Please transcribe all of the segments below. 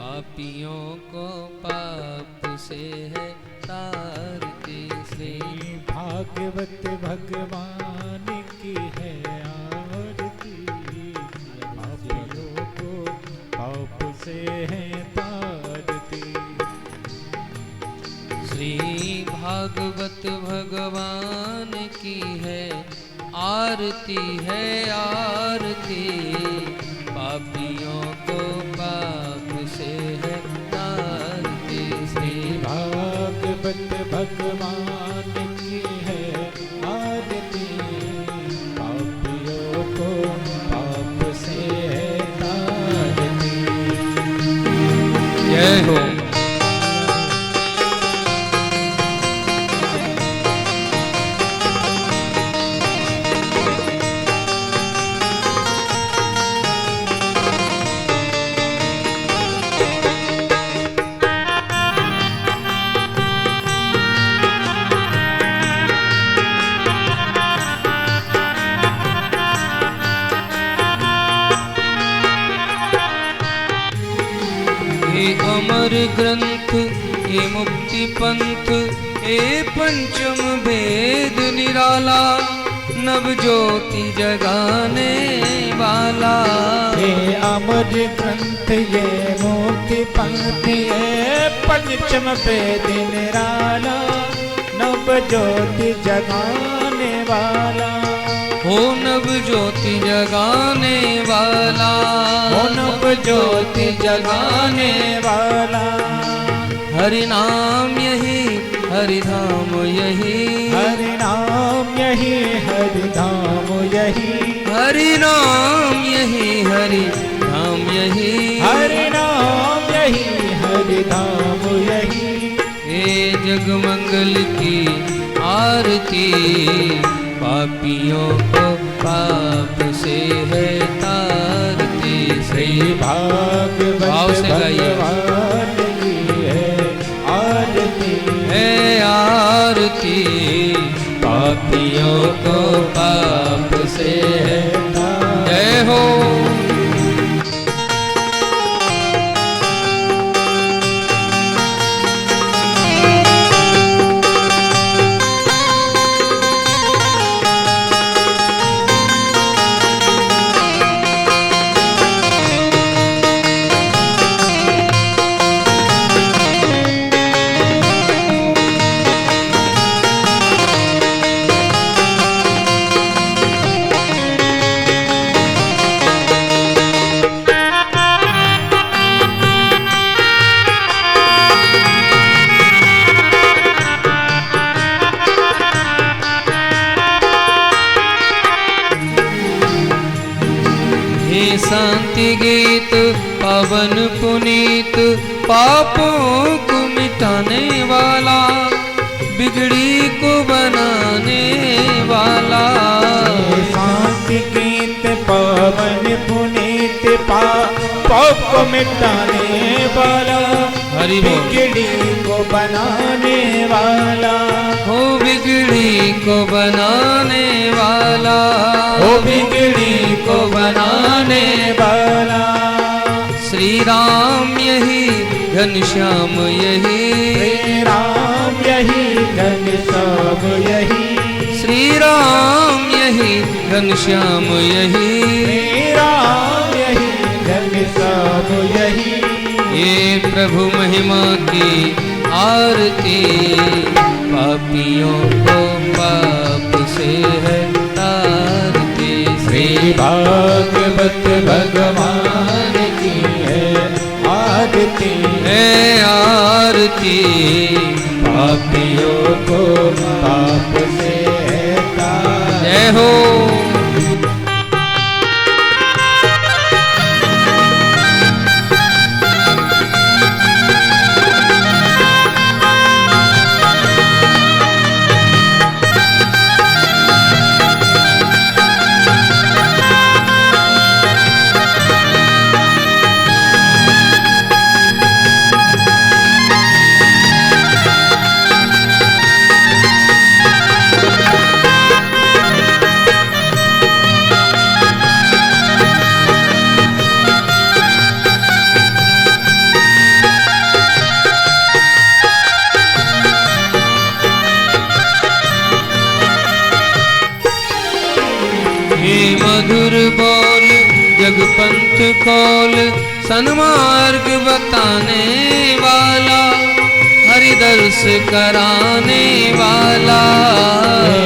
पापियों को पाप से है तारती। श्री भागवत भगवान की है आरती, पापियों को पाप से है तारती। श्री भागवत भगवान की है आरती है आरती, पापियों को पाप से है तारती। श्री भागवत भगवान की है आरती, पापियों को पाप से है तारती। जय हो। अमर ग्रंथ ये मुक्ति पंथ ये पंचम वेद निराला, नव ज्योति जगाने वाला। ये अमर ग्रंथ ये मुक्ति पंथ ये पंचम वेद निराला, नव ज्योति जगाने वाला। हो नव ज्योति जगाने वाला, हो नव ज्योति जगाने वाला। हरि नाम यही हरि धाम यही, हरि नाम यही हरि धाम यही, हरि नाम यही हरि धाम यही, हरि नाम यही हरि धाम यही। हे जगमंगल की आरती, पापियों को पाप से है तारती। श्री भागवत भगवान की है आरती, है आरती, पापियों को पाप से है। जय हो। शांति गीत पावन पुनीत, पापों को मिटाने वाला, बिगड़ी को बनाने वाला। शांति गीत पावन पुनीत, पापों को मिटाने वाला, बिगड़ी को बनाने वाला। हो बिगड़ी को बनाने वाला, हो बिगड़ी को बनाने वाला। श्री राम यही घनश्याम यही, श्री राम यही घनश्याम यही, श्री राम यही घनश्याम यही, श्री राम यही घनश्याम यही। ये प्रभु महिमा की आरती, पापियों को पाप से है तारती। श्री भागवत भगवान की है आरती, है आरती, पापियों को पाप से है तारती। जय हो। मधुर बोल जगपंथ खोल, सन्मार्ग बताने वाला, हरि दर्श कराने वाला।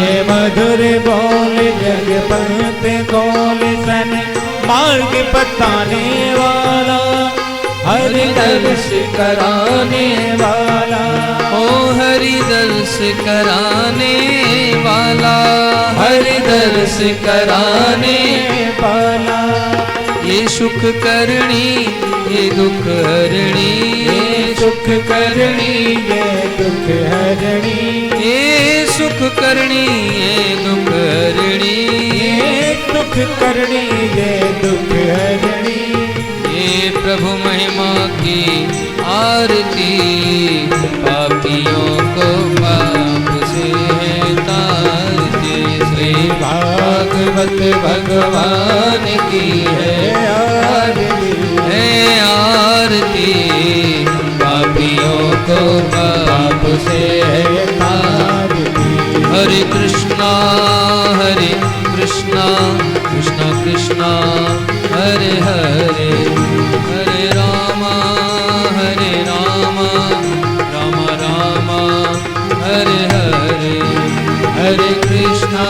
हे मधुर बोल जगपंथ खोल, सन मार्ग बताने वाला, हरि दर्श कराने वाला। ओ हरि दर्श कराने वाला, हरि दर्श कराने वाला। ये सुख करणी ये दुख हरणी, ये सुख करणी ये दुख हरणी, ये सुख करणी ये दुख हरणी, ये दुख करणी ये दुख हरणी। ये प्रभु महिमा की आरती, पापियों को पाप से है तारती। श्री भागवत भगवान की है आरती, पापियों को पाप से है तारती। हरे कृष्णा कृष्णा कृष्णा हरे हरे, हरे रामा राम राम हरे हरे। हरे कृष्णा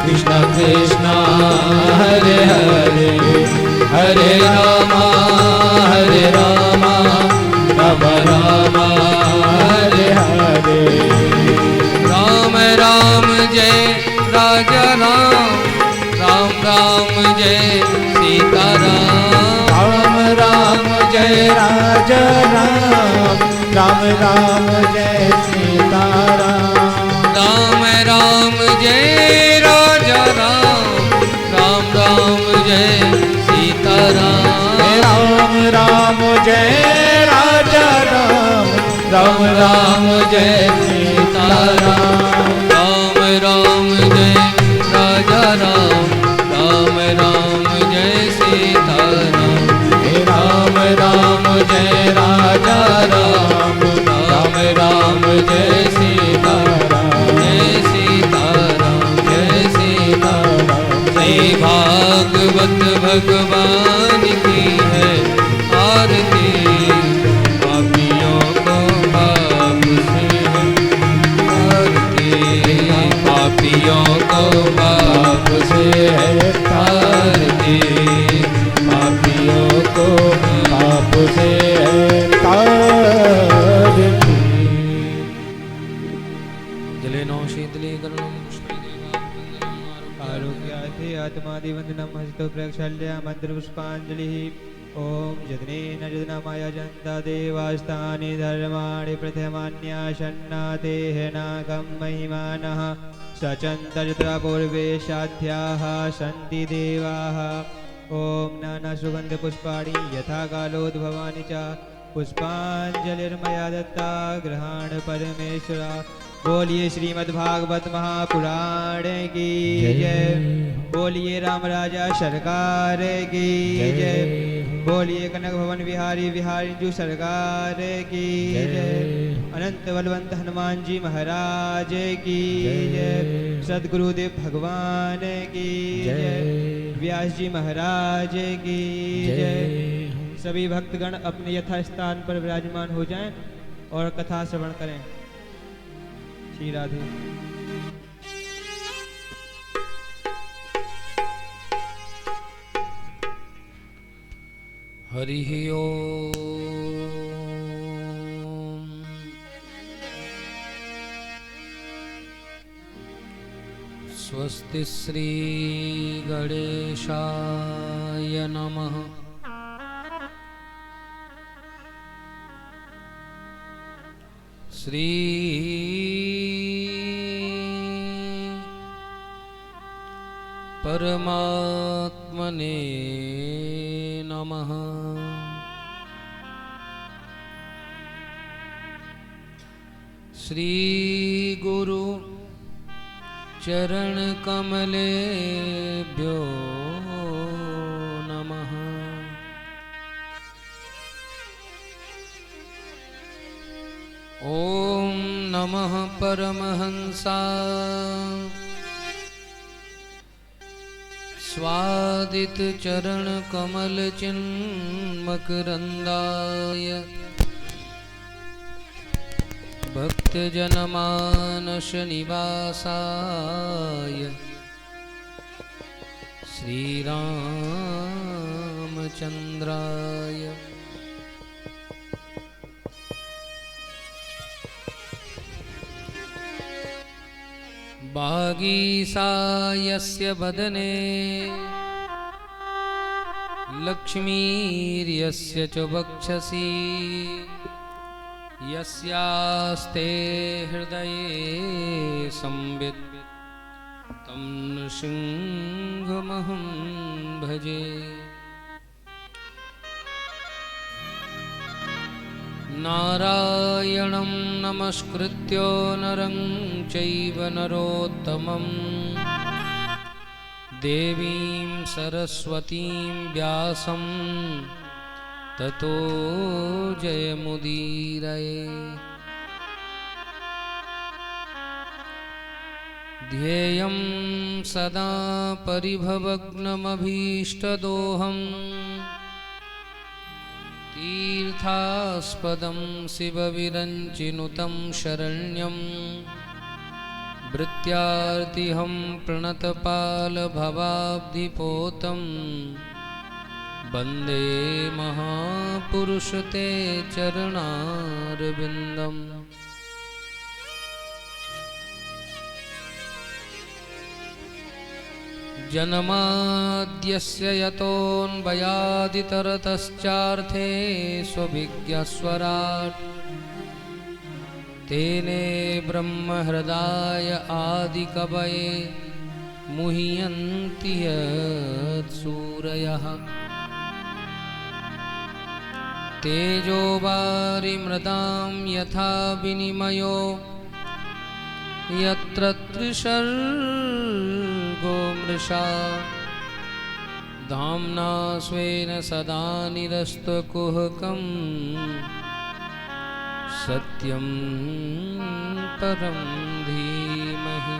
कृष्णा कृष्णा हरे हरे, हरे रामा राम राम हरे हरे। राम राम जय राजा राम, राम राम जय सीता राम। राम राम जय राजा राम, राम राम जय सीता राम। राम राम जय राजा राम, राम राम जय सीता राम। राम राम जय राजा राम, राम राम जय सीता राम। राम राम जय राजा राम, राम राम जय सीता राम। राम राम जय राजा राम, राम राम जय सीता राम। जय सीता राम, जय सीता राम। श्री भागवत भगवान की है आरती, पापियों को पाप से है तारती। पापियों को पाप से है तारती, पापियों को पाप से है तारती। जलेनो शीतलीकरणं आरोग्याथे आत्मादिवन्दनं हसितो प्रक्षाल्य मन्त्रपुष्पाञ्जलिः। ॐ जदनेन जदनमाया जन्ता देवास्तानि धर्माणि प्रथमान्यासन्नातेः नागं महिमानः। सचन्तजत्रा पूर्वे साध्याः सन्ति देवाः। ॐ नानासुगन्धपुष्पाणि यथा कालोद्भवानि च पुष्पाञ्जलिर्मया दत्ता गृहाण परमेश्वरा। बोलिए श्रीमद्भागवत महापुराण की जय, बोलिए राम राजा सरकार की जय, बोलिए कनक भवन बिहारी बिहारी सरकार की जय। अनंत बलवंत हनुमान जी महाराज की जय, सदगुरुदेव भगवान की जय, व्यास जी महाराज की जय। सभी भक्तगण अपने यथास्थान पर विराजमान हो जाएं और कथा श्रवण करें। श्री राधे। हरि ओम। स्वस्ति श्री गणेशाय नमः। श्री परमात्मने नमः। श्री गुरु चरण कमलेभ्यो नमः। ओम नमः परमहंसा स्वादित चरण कमल चिन्मकरंदाय भक्त जनमानस निवासाय श्री रामचंद्राय बागीसायस्य वदने लक्ष्मीर्यस्य च वक्षसि यस्यास्ते हृदये संवित् तं नृसिंहमहं भजे। नारायणं नमस्कृत्य नरं चैव नरोत्तमं देवीं सरस्वतीं व्यासं ततो जयमुदीरये। ध्येयं सदा परिभवग्नमभीष्टदोहम् तीर्थास्पदं शिवविरञ्चिनुतं शरण्यं भृत्यार्तिहं प्रणतपालभवाब्धिपोतं वन्दे महापुरुष ते चरणारविन्दम्। जन्माद्यस्य यतोऽन्वयादितरतश्चार्थे स्वभिज्ञस्वराट् तेने ब्रह्महृदाय आदिकवये मुह्यन्ति यत्सूरयः। तेजो वारिमृदां यथा विनिमयो यत्र त्रिसर्गो मृषा धाम्ना स्वेन सदा निरस्तकुहकं सत्यं परं धीमहि।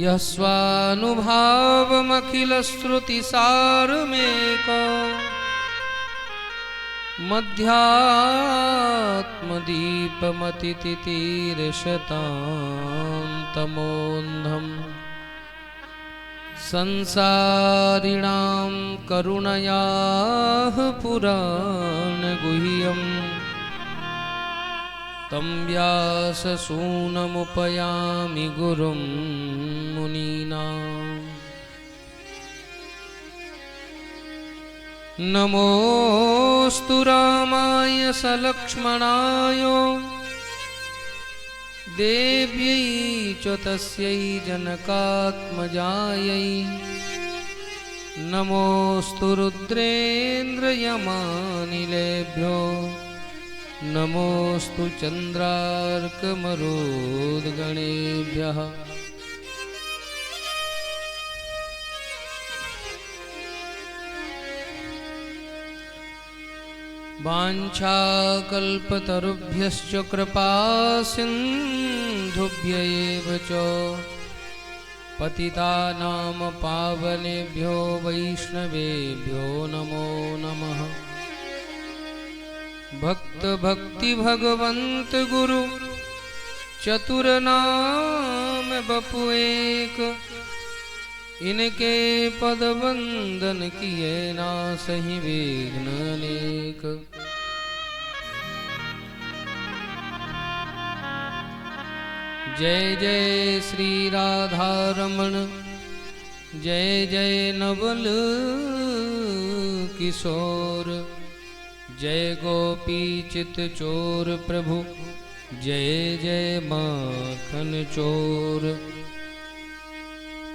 यः स्वानुभावमखिलश्रुतिसारमेको मध्यात्मदीपमतितितीर्षतां तमोन्धम् संसारिणां करुणयाः पुराणगुह्यं तं व्याससूनमुपयामि गुरुं मुनीनाम्। नमोऽस्तु रामाय सलक्ष्मणाय देव्यै च तस्यै जनकात्मजायै नमोऽस्तु रुद्रेन्द्रयमानिलेभ्यो नमोऽस्तु चन्द्रार्कमरुद्गणेभ्यः। वाञ्छाकल्पतरुभ्यश्च कृपासिन्धुभ्य एव च पतितानां पावनेभ्यो वैष्णवेभ्यो नमो नमः। भक्त भक्ति भगवंत गुरु चतुरनाम बपु एक इनके पद वंदन किए नासहि विघ्न अनेक। जय जय श्री राधा रमण जय जय नवल किशोर जय गोपी चित चोर प्रभु जय जय माखन चोर।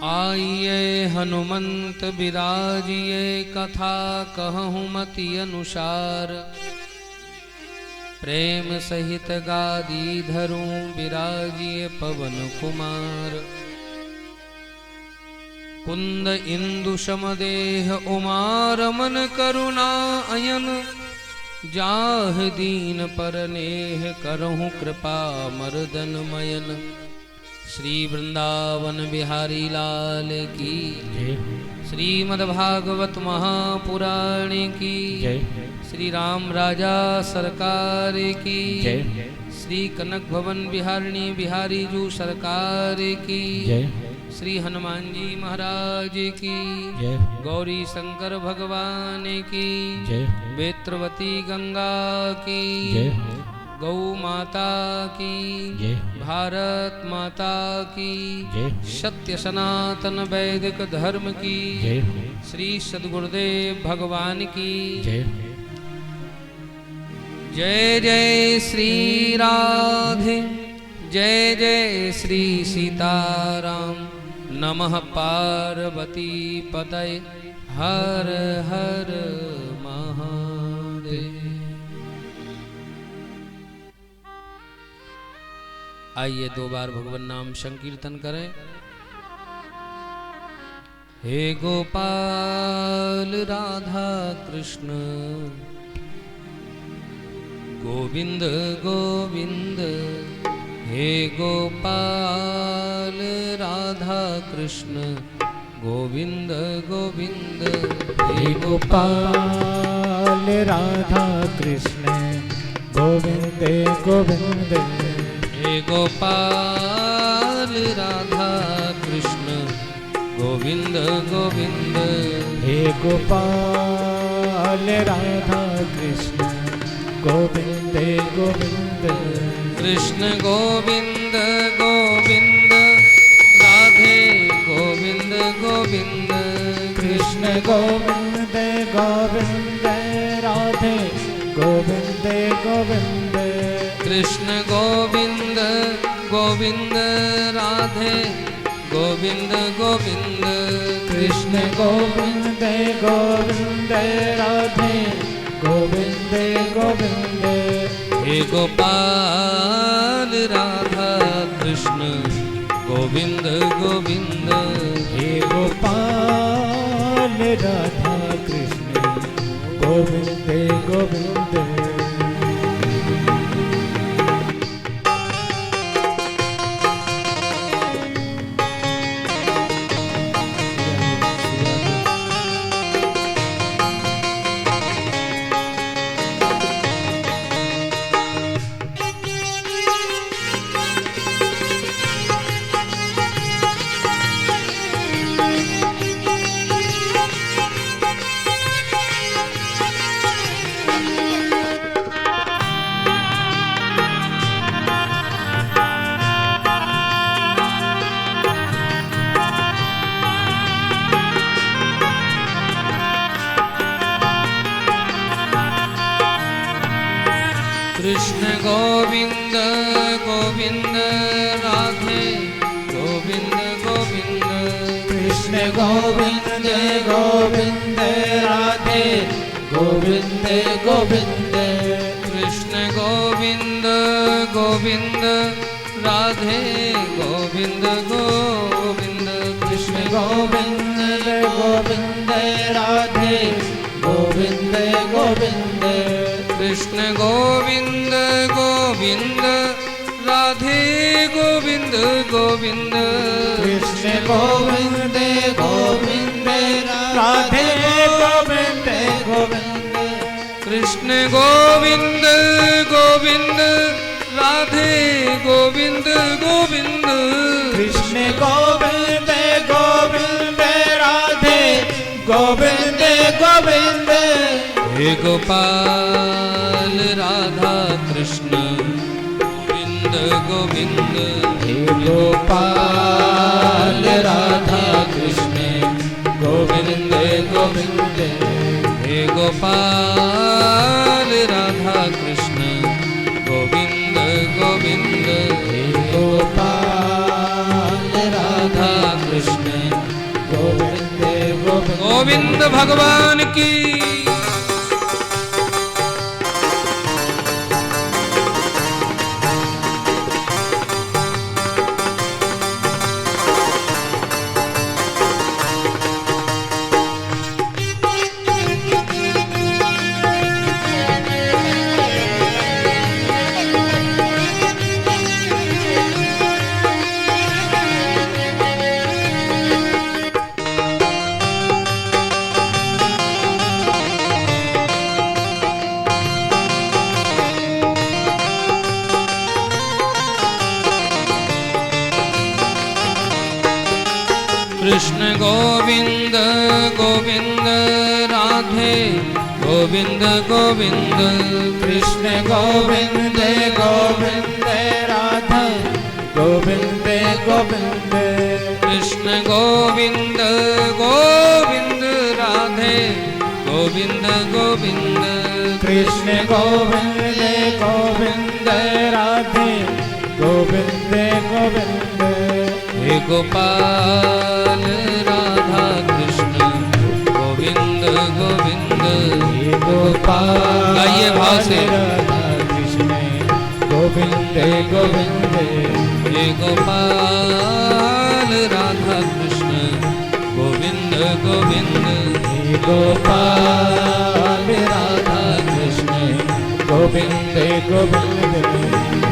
आइए हनुमंत बिराजिए कथा कहूँ मति अनुसार प्रेम सहित गादी धरूं बिराजिए पवन कुमार। कुंद इंदु समदेह उमारमन करुणा अयन जाह दीन पर नेह करहूँ कृपा मर्दन मयन। श्री वृंदावन बिहारी लाल की जय श्रीमद्भागवत महापुराण की जय श्री राम राजा सरकार की जय श्री कनक भवन बिहारिणी बिहारी जू सरकार की जय श्री हनुमान जी महाराज की जय गौरी शंकर भगवान की जय वेत्रवती गंगा की जय गौ माता की जय भारत माता की जय सत्य सनातन वैदिक धर्म की जय श्री सद्गुरुदेव भगवान की जय जय जय श्री राधे जय जय श्री सीताराम नमः पार्वती पतये हर हर महादेव। आइए 2 बार भगवान नाम संकीर्तन करें। हे गोपाल राधा कृष्ण गोविंद गोविंद हे गोपाल राधा कृष्ण गोविंद गोविंद हे गोपाल राधा कृष्ण गोविंद गोविंद हे गोपाल राधा कृष्ण गोविंद गोविंद हे गोपाल राधा कृष्ण गोविंद गोविंद कृष्ण गोविंद गोविंद राधे गोविंद गोविंद कृष्ण गोविंद गोविंद राधे गोविंद गोविंद कृष्ण गोविंद गोविंद राधे गोविंद गोविंद कृष्ण गोविंद गोविंद राधे गोविंद गोविंद हे गोपाल राधा कृष्ण गोविंद गोविंद हे गोपाल राधा कृष्ण गोविंद गोविंद कृष्ण गोविंद गोविंद राधे गोविंद गोविंद कृष्ण गोविंद गोविंद राधे गोविंद गोविंद कृष्ण गोविंद गोविंद राधे गोविंद गोविंद कृष्ण गोविंद गोविंद राधे गोविंद गोविंद कृष्ण गोविंद गोविंद राधे गोविंद गोविंद कृष्ण गोविंद गोविंद राधे गोविंद गोविंद कृष्ण गोविंद गोविंद राधे गोविंद गोविंद कृष्ण गोविंद गोविंद राधे गोविंद गोविंद हे गोपाल राधा कृष्ण गोविंद गोविंद हे गोपाल राधा कृष्ण गोविंद गोविंद हे गोपाल राधा कृष्ण गोविंद गोविंद हे गोपाल राधा कृष्ण गोविंद गोविंद गोविंद भगवान की गोविंद गोविंद राधे गोविंद गोविंद कृष्ण गोविंद गोविंद राधा गोविंद गोविंद कृष्ण गोविंद गोविंद राधे गोविंद गोविंद कृष्ण गोविंद गोविंद राधे गोविंद गोविंद हे गोपाल राधा कृष्ण गोविंद गोविंद हे गोपाल गाइए भाव से राधा कृष्ण गोविंद गोविंद हे गोपाल राधा कृष्ण गोविंद गोविंद हे गोपाल राधा कृष्ण गोविंद गोविंद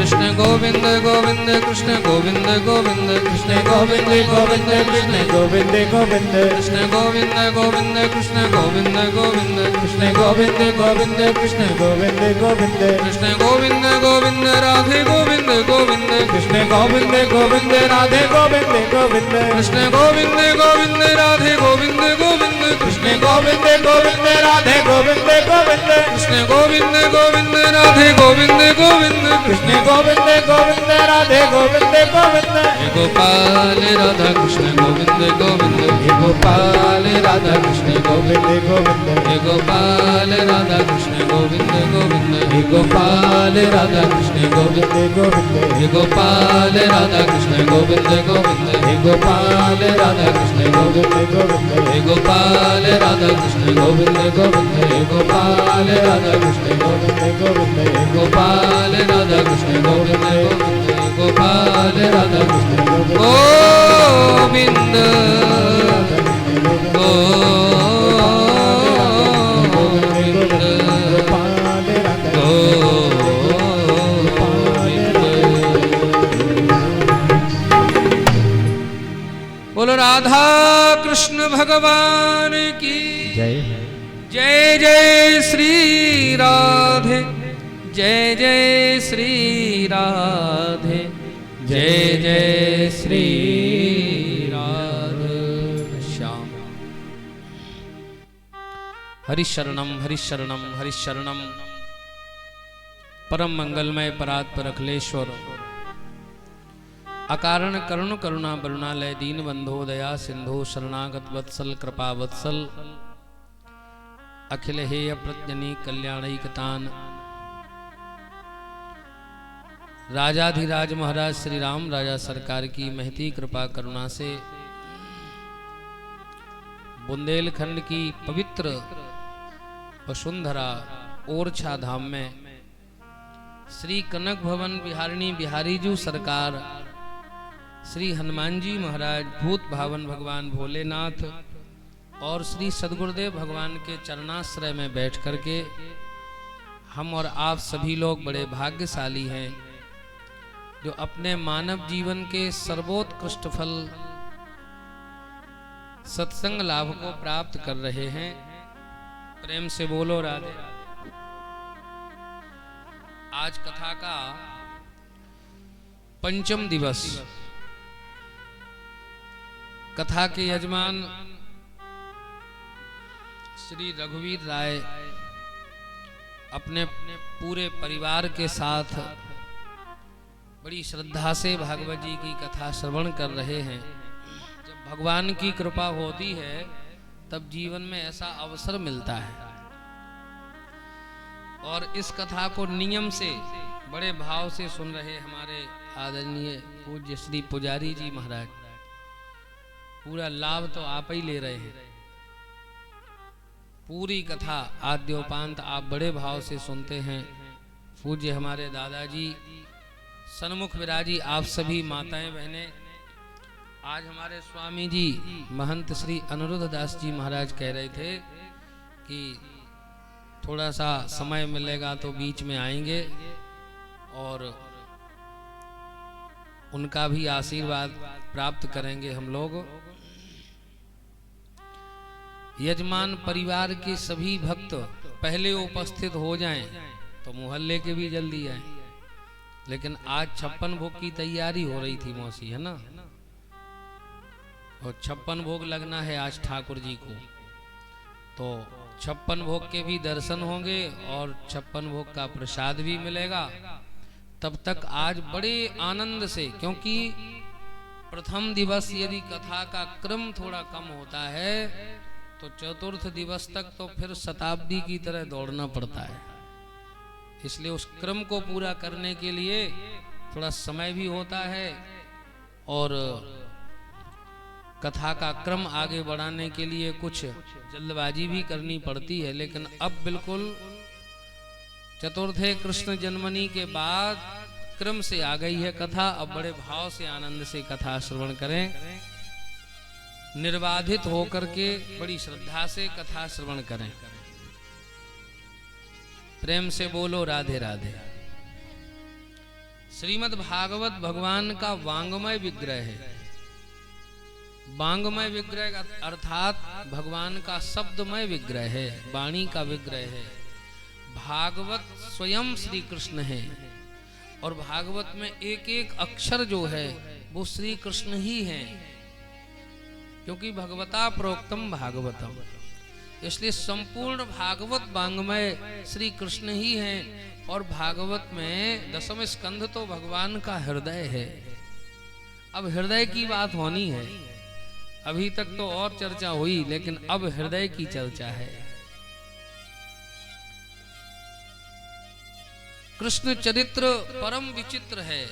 कृष्ण गोविंद गोविंद कृष्ण गोविंद गोविंद कृष्ण गोविंद गोविंद कृष्ण गोविंद गोविंद कृष्ण गोविंद गोविंद कृष्ण गोविंद गोविंद कृष्ण गोविंद गोविंद कृष्ण गोविंद गोविंद कृष्ण गोविंद गोविंद राधे गोविंद गोविंद कृष्ण गोविंद गोविंद राधे गोविंद गोविंद कृष्ण गोविंद गोविंद राधे गोविंद गोविंद कृष्ण गोविंद गोविंद राधे गोविंद गोविंद कृष्ण गोविंद गोविंद राधे गोविंद गोविंद कृष्ण गोविंद गोविंद राधे गोविंद गोविंद हे गोपाल राधा कृष्ण गोविंद गोविंद हे गोपाल राधा कृष्ण गोविंद गोविंद हे गोपाल राधा कृष्ण गोविंद गोविंद हे गोपाल राधा कृष्ण गोविंद गोविंद हे गोपाल राधा कृष्ण गोविंद गोविंद हे गोपाल राधा कृष्ण गोविंद गोविंद हे गोपाल राधा कृष्ण गोविंद गोविंद हे गोपाल राधा कृष्ण गोविंद गोविंद हे गोपाल राधा कृष्ण गोविंद गोविंद हे गोपाल राधा कृष्ण गोविंद बोलो राधा कृष्ण भगवान की जय जय जय श्री राधे जय जय श्री राधे जय जय श्री राधे श्याम हरिशरणम हरिशरणम हरिशरणम परम मंगलमय परात्पर अखिलेश्वर अकारण करुण करुणा बरुणालय दीन बंधो दया सिंधु शरणागत वत्सल कृपा वत्सल अखिल हेय प्रत्यनी कल्याणैकतान राजाधिराज महाराज श्री राम राजा सरकार की महती कृपा करुणा से बुंदेलखंड की पवित्र वसुंधरा ओरछा धाम में श्री कनक भवन बिहारिणी बिहारी जू सरकार श्री हनुमान जी महाराज भूत भावन भगवान भोलेनाथ और श्री सदगुरुदेव भगवान के चरणाश्रय में बैठ करके हम और आप सभी लोग बड़े भाग्यशाली हैं जो अपने मानव जीवन के सर्वोत्कृष्ट फल सत्संग लाभ को प्राप्त कर रहे हैं। प्रेम से बोलो राधे। आज कथा का पंचम दिवस। कथा के यजमान श्री रघुवीर राय अपने पूरे परिवार के साथ बड़ी श्रद्धा से भागवत जी की कथा श्रवण कर रहे हैं। जब भगवान की कृपा होती है तब जीवन में ऐसा अवसर मिलता है और इस कथा को नियम से बड़े भाव से सुन रहे हमारे आदरणीय पूज्य श्री पुजारी जी महाराज, पूरा लाभ तो आप ही ले रहे हैं। पूरी कथा आद्योपांत आप बड़े भाव से सुनते हैं। पूज्य हमारे दादाजी सन्मुख विराजी, आप सभी माताएं बहनें, आज हमारे स्वामी जी महंत श्री अनिरुद्ध दास जी महाराज कह रहे थे कि थोड़ा सा समय मिलेगा तो बीच में आएंगे और उनका भी आशीर्वाद प्राप्त करेंगे हम लोग। यजमान परिवार के सभी भक्त पहले उपस्थित हो जाएं तो मोहल्ले के भी जल्दी आए, लेकिन आज 56 भोग की तैयारी हो रही थी मौसी, है ना। और 56 भोग लगना है आज ठाकुर जी को, तो 56 भोग के भी दर्शन होंगे और 56 भोग का प्रसाद भी मिलेगा। तब तक आज बड़े आनंद से, क्योंकि प्रथम दिवस यदि कथा का क्रम थोड़ा कम होता है तो चतुर्थ दिवस तक तो फिर शताब्दी की तरह दौड़ना पड़ता है, इसलिए उस क्रम को पूरा करने के लिए थोड़ा समय भी होता है और कथा का क्रम आगे बढ़ाने के लिए कुछ जल्दबाजी भी करनी पड़ती है। लेकिन अब बिल्कुल चतुर्थे कृष्ण जन्मनी के बाद क्रम से आ गई है कथा। अब बड़े भाव से आनंद से कथा श्रवण करें, निर्बाधित होकर के बड़ी श्रद्धा से कथा श्रवण करें। प्रेम से बोलो राधे राधे। श्रीमद् भागवत भगवान का वांगमय विग्रह है। वांगमय विग्रह अर्थात भगवान का शब्दमय विग्रह है, वाणी का विग्रह है। भागवत स्वयं श्री कृष्ण है और भागवत में एक एक अक्षर जो है वो श्री कृष्ण ही है, क्योंकि भगवता प्रोक्तम भागवतम, इसलिए संपूर्ण भागवत वांगमय श्री कृष्ण ही हैं। और भागवत में दशम स्कंध तो भगवान का हृदय है। अब हृदय की बात होनी है, अभी तक तो और चर्चा हुई, लेकिन अब हृदय की चर्चा है। कृष्ण चरित्र परम विचित्र है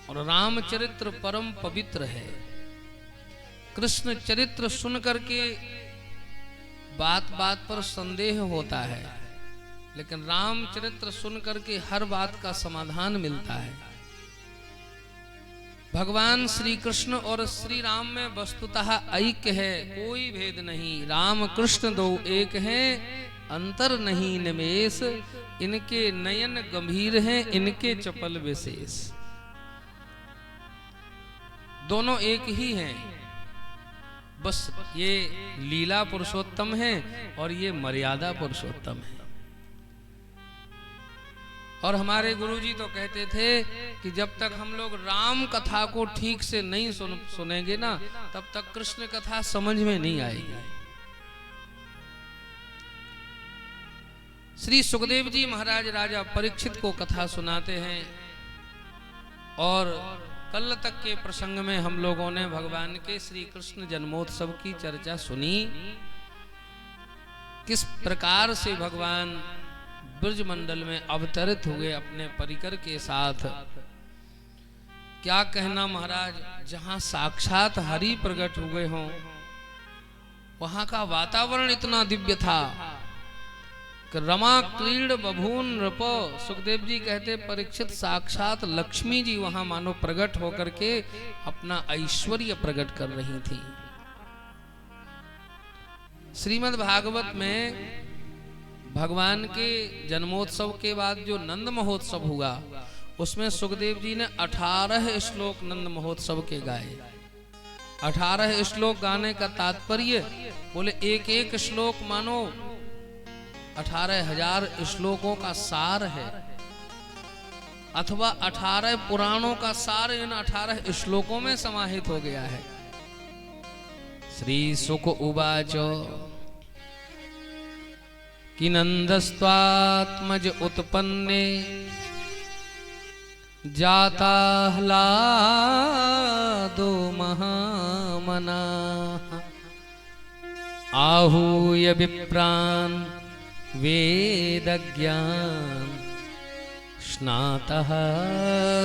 और राम चरित्र परम पवित्र है। कृष्ण चरित्र सुन करके बात बात पर संदेह होता है, लेकिन राम चरित्र सुन करके हर बात का समाधान मिलता है। भगवान श्री कृष्ण और श्री राम में वस्तुतः ऐक्य है, कोई भेद नहीं। राम कृष्ण दो एक हैं, अंतर नहीं निमेष, इनके नयन गंभीर हैं, इनके चपल विशेष। दोनों एक ही हैं, बस ये लीला पुरुषोत्तम है और ये मर्यादा पुरुषोत्तम है। और हमारे गुरुजी तो कहते थे कि जब तक हम लोग राम कथा को ठीक से नहीं सुनेंगे ना, तब तक कृष्ण कथा समझ में नहीं आएगी। श्री सुखदेव जी महाराज राजा परीक्षित को कथा सुनाते हैं और कल तक के प्रसंग में हम लोगों ने भगवान के श्री कृष्ण जन्मोत्सव की चर्चा सुनी। किस प्रकार से भगवान ब्रजमंडल में अवतरित हुए अपने परिकर के साथ। क्या कहना महाराज, जहां साक्षात हरि प्रकट हुए हों वहां का वातावरण इतना दिव्य था कि रमा क्रीड़ बभून नृप। सुखदेव जी कहते परीक्षित साक्षात लक्ष्मी जी वहां मानो प्रकट होकर के अपना ऐश्वर्य प्रकट कर रही थी। श्रीमद् भागवत में भगवान के जन्मोत्सव के बाद जो नंद महोत्सव हुआ, उसमें सुखदेव जी ने 18 श्लोक नंद महोत्सव के गाए। 18 श्लोक गाने का तात्पर्य, बोले एक एक श्लोक मानो 18,000 श्लोकों का सार है, अथवा 18 पुराणों का सार इन 18 श्लोकों में समाहित हो गया है। श्री सुक उवाचो कि नंदस्त्वात्मज उत्पन्ने जाता ह्लादो महामनाः आहूय विप्रान् वेदज्ञान् स्नातः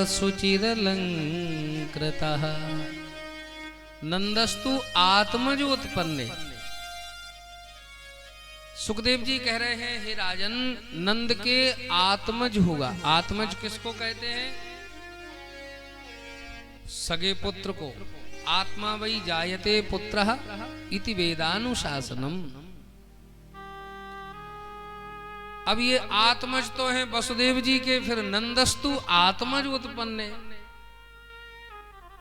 शुचिरलंकृतः। नंदस्तु आत्मज उत्पन्ने। सुखदेव जी कह रहे हैं, हे राजन, नंद के आत्मज होगा। आत्मज किसको कहते हैं? सगे पुत्र को। आत्मा वही जायते पुत्रः इति वेदानुशासनम। अब ये आत्मज तो हैं वसुदेव जी के, फिर नंदस्तु आत्मज उत्पन्ने,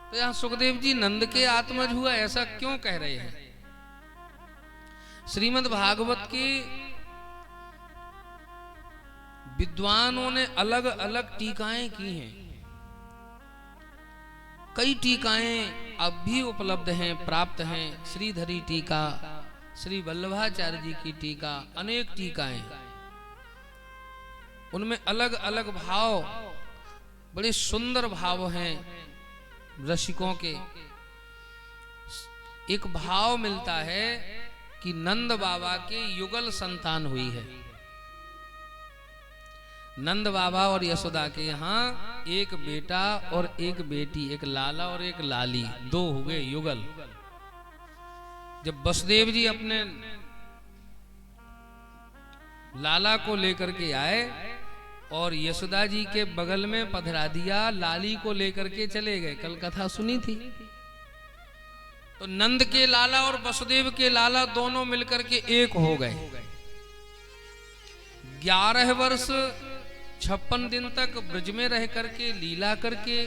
तो यहां सुखदेव जी नंद के आत्मज हुआ, ऐसा क्यों कह रहे हैं? श्रीमद् भागवत के विद्वानों ने अलग अलग टीकाएं की हैं। कई टीकाएं अब भी उपलब्ध हैं, प्राप्त हैं। श्रीधरी टीका, श्री वल्लभाचार्य जी की टीका, अनेक टीकाएं, उनमें अलग अलग भाव, बड़े सुंदर भाव हैं रसिकों के। एक भाव मिलता है कि नंद बाबा के युगल संतान हुई है। नंद बाबा और यशोदा के यहाँ एक बेटा और एक बेटी, एक लाला और एक लाली, दो हुए युगल। जब वसुदेव जी अपने लाला को लेकर के आए और यशोदा जी के बगल में पधरा दिया, लाली को लेकर के चले गए, कल कथा सुनी थी। तो नंद के लाला और वसुदेव के लाला दोनों मिलकर के एक हो गए। 11 वर्ष 56 दिन तक ब्रज में रह करके लीला करके,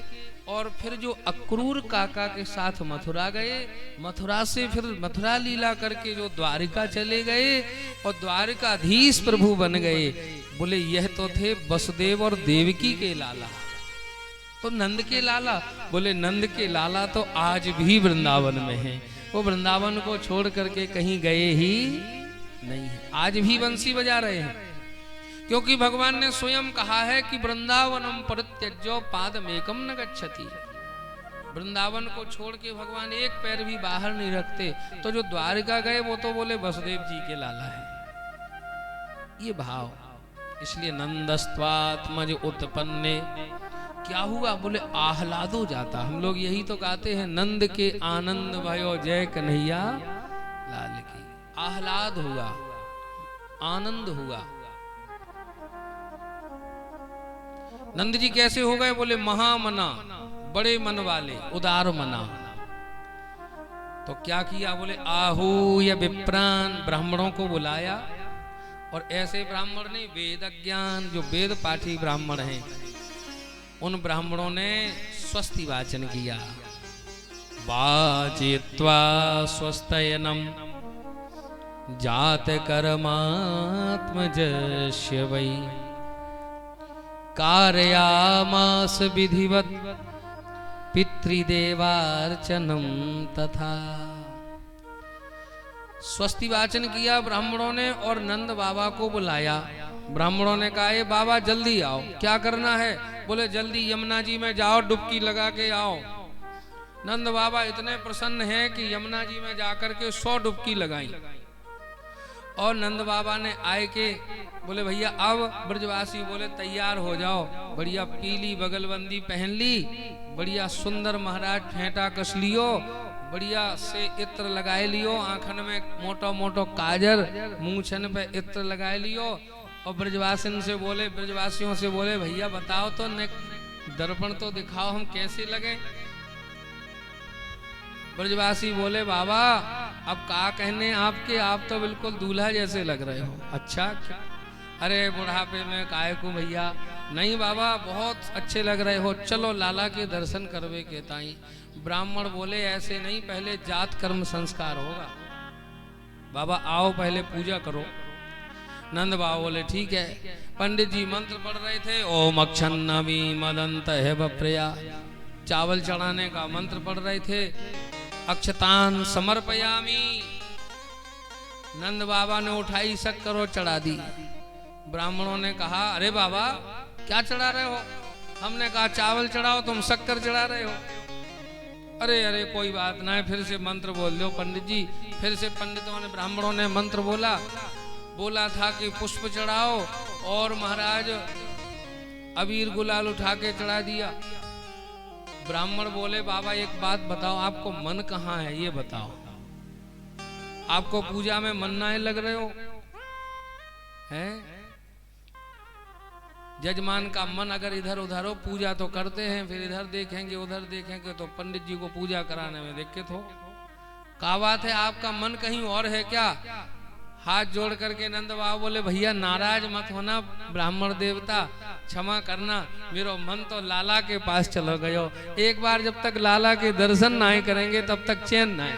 और फिर जो अक्रूर काका के साथ मथुरा गए, मथुरा से फिर मथुरा लीला करके जो द्वारिका चले गए और द्वारिकाधीश प्रभु बन गए। बोले यह तो थे वसुदेव और देवकी के लाला। तो नंद के लाला, बोले नंद के लाला तो आज भी वृंदावन में हैं, वो वृंदावन को छोड़ करके कहीं गए ही नहीं है, आज भी बंसी बजा रहे हैं। क्योंकि भगवान ने स्वयं कहा है कि वृंदावनम परित्यज्य पादमेकम न गच्छति। वृंदावन को छोड़ के भगवान एक पैर भी बाहर नहीं रखते। तो जो द्वारिका गए वो तो बोले वसुदेव जी के लाला है, ये भाव। इसलिए नंदस्त्वात्मज उत्पन्ने, क्या हुआ? बोले आह्लादो जाता। हम लोग यही तो गाते हैं, नंद के आनंद भयो जय कन्हैया लाल की। आह्लाद हुआ, आनंद हुआ। नंद जी कैसे हो गए? बोले महामना, बड़े मन वाले, उदार मना। तो क्या किया? बोले आहूय विप्रान, ब्राह्मणों को बुलाया। और ऐसे ब्राह्मण ने वेद ज्ञान, जो वेद पाठी ब्राह्मण हैं, उन ब्राह्मणों ने स्वस्ति वाचन किया। वाचित्वा स्वस्तयनम जात कर्मात्मजस्य वै कारयामास विधिवत पितृदेवार्चनम तथा। स्वस्ति वाचन किया ब्राह्मणों ने और नंद बाबा को बुलाया। ब्राह्मणों ने कहा ये बाबा जल्दी आओ। क्या करना है? बोले जल्दी यमुना जी में जाओ, डुबकी लगा के आओ। नंद बाबा इतने प्रसन्न हैं कि यमुना जी में जाकर के 100 डुबकी लगाई। और नंद बाबा ने आए के बोले भैया अब ब्रजवासी बोले तैयार हो जाओ। बढ़िया पीली बगलबंदी पहन ली, बढ़िया सुंदर महाराज फेंटा कस लियो, बढ़िया से इत्र लगाए लियो, आंखन में मोटो मोटो काजर, मूंछन पे इत्र लगाए लियो। और ब्रजवासियों से बोले भैया बताओ तो दर्पण तो दिखाओ, हम कैसे लगे? ब्रजवासी बोले बाबा अब क्या कहने आपके, आप तो बिल्कुल दूल्हा जैसे लग रहे हो। अच्छा क्या? अरे बुढ़ापे में काय को भैया? नहीं बाबा बहुत अच्छे लग रहे हो, चलो लाला के दर्शन करवे के ताई। ब्राह्मण बोले ऐसे नहीं, पहले जात कर्म संस्कार होगा। बाबा आओ पहले पूजा करो। नंद बाबा बोले ठीक है। पंडित जी मंत्र पढ़ रहे थे, ओम अक्षन्नमी मदंत है बप्रिया, चावल चढ़ाने का मंत्र पढ़ रहे थे। अक्षतान समर्पयामी, नंद बाबा ने उठाई शक्कर और चढ़ा दी। ब्राह्मणों ने कहा अरे बाबा क्या चढ़ा रहे हो? हमने कहा चावल चढ़ाओ, तुम शक्कर चढ़ा रहे हो। अरे अरे कोई बात ना है, फिर से मंत्र बोल दो पंडित जी। फिर से पंडितों ने, ब्राह्मणों ने मंत्र बोला था कि पुष्प चढ़ाओ, और महाराज अबीर गुलाल उठा के चढ़ा दिया। ब्राह्मण बोले बाबा एक बात बताओ, आपको मन कहाँ है ये बताओ। आपको पूजा में मन ना लग रहे हो? हैं? जजमान का मन अगर इधर उधर हो, पूजा तो करते हैं, फिर इधर देखेंगे उधर देखेंगे तो पंडित जी को पूजा कराने में दिक्कत हो। क्या बात है, आपका मन कहीं और है क्या? हाथ जोड़ करके नंद बाबा बोले भैया नाराज मत होना ब्राह्मण देवता, क्षमा करना, मेरा मन तो लाला के पास चलो गयो। एक बार जब तक लाला के दर्शन ना करेंगे तब तक चैन ना है।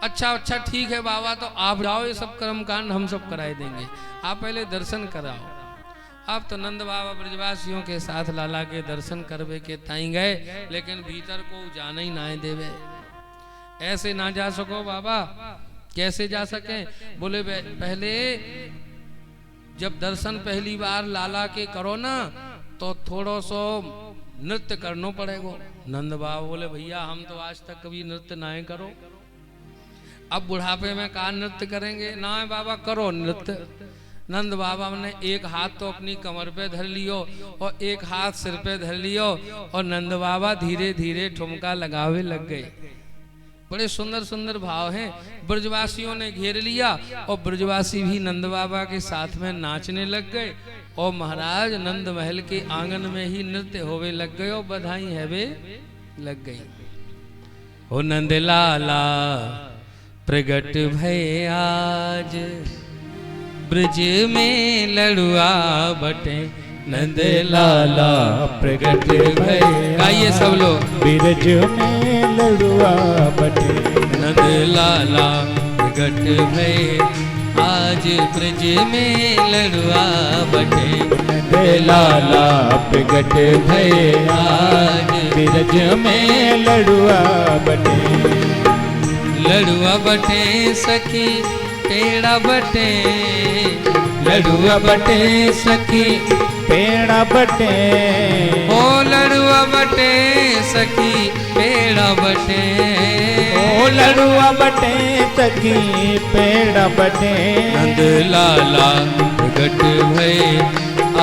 अच्छा ठीक है बाबा, तो आप जाओ, ये सब कर्म कांड हम सब कराए देंगे, आप पहले दर्शन कराओ। अब तो नंद बाबा ब्रजवासियों के साथ लाला के दर्शन करवे के ताई गए, लेकिन भीतर को जाना ही ना देवे। ऐसे ना जा सको बाबा, कैसे जा सके? बोले पहले जब दर्शन पहली बार लाला के करो ना तो थोड़ा सो नृत्य करना पड़ेगा। नंद बाबा बोले भैया हम तो आज तक कभी नृत्य ना करो, अब बुढ़ापे में कहाँ नृत्य करेंगे? ना बाबा करो नृत्य। नंद बाबा ने एक हाथ तो अपनी कमर पे धर लियो और एक हाथ सिर पे धर लियो और नंद बाबा धीरे धीरे ठुमका लगावे लग गए। बड़े सुंदर सुंदर भाव हैं। ब्रजवासियों ने घेर लिया और ब्रजवासी भी नंद बाबा के साथ में नाचने लग गए और महाराज नंद महल के आंगन में ही नृत्य होवे लग गए और बधाई हैवे लग गई। हो नंद लाला प्रगट भय आज ब्रज में लड़ुआ बटे, नंद लाला प्रगट भय। गाइए सब लोग। ब्रज में लड़ुआ बटे, नंद लाला प्रगट भय आज ब्रज में लड़ुआ बटे, नंद लाला प्रगट भय आज ब्रज में लड़ुआ बटे। लड़ुआ बटे सखी पेड़ा बटे, लड़ुआ बटे सखी पेड़ा बटे, ओ लड़ुआ बटे सखी पेड़ा बटे, ओ लड़ुआ बटे सखी पेड़ा बटे। नंद लाला प्रगट भय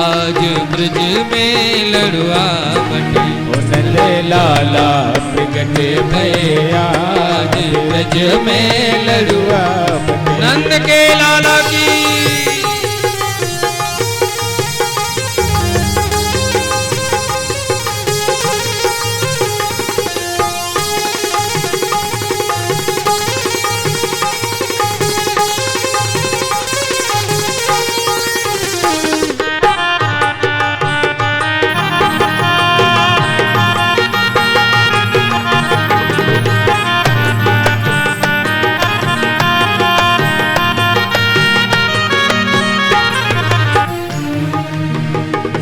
आज ब्रज में लड़ुआ बटे, ओ नंद लाला प्रगट भय आज ब्रज में लड़ुआ बटे। नंद के लाला की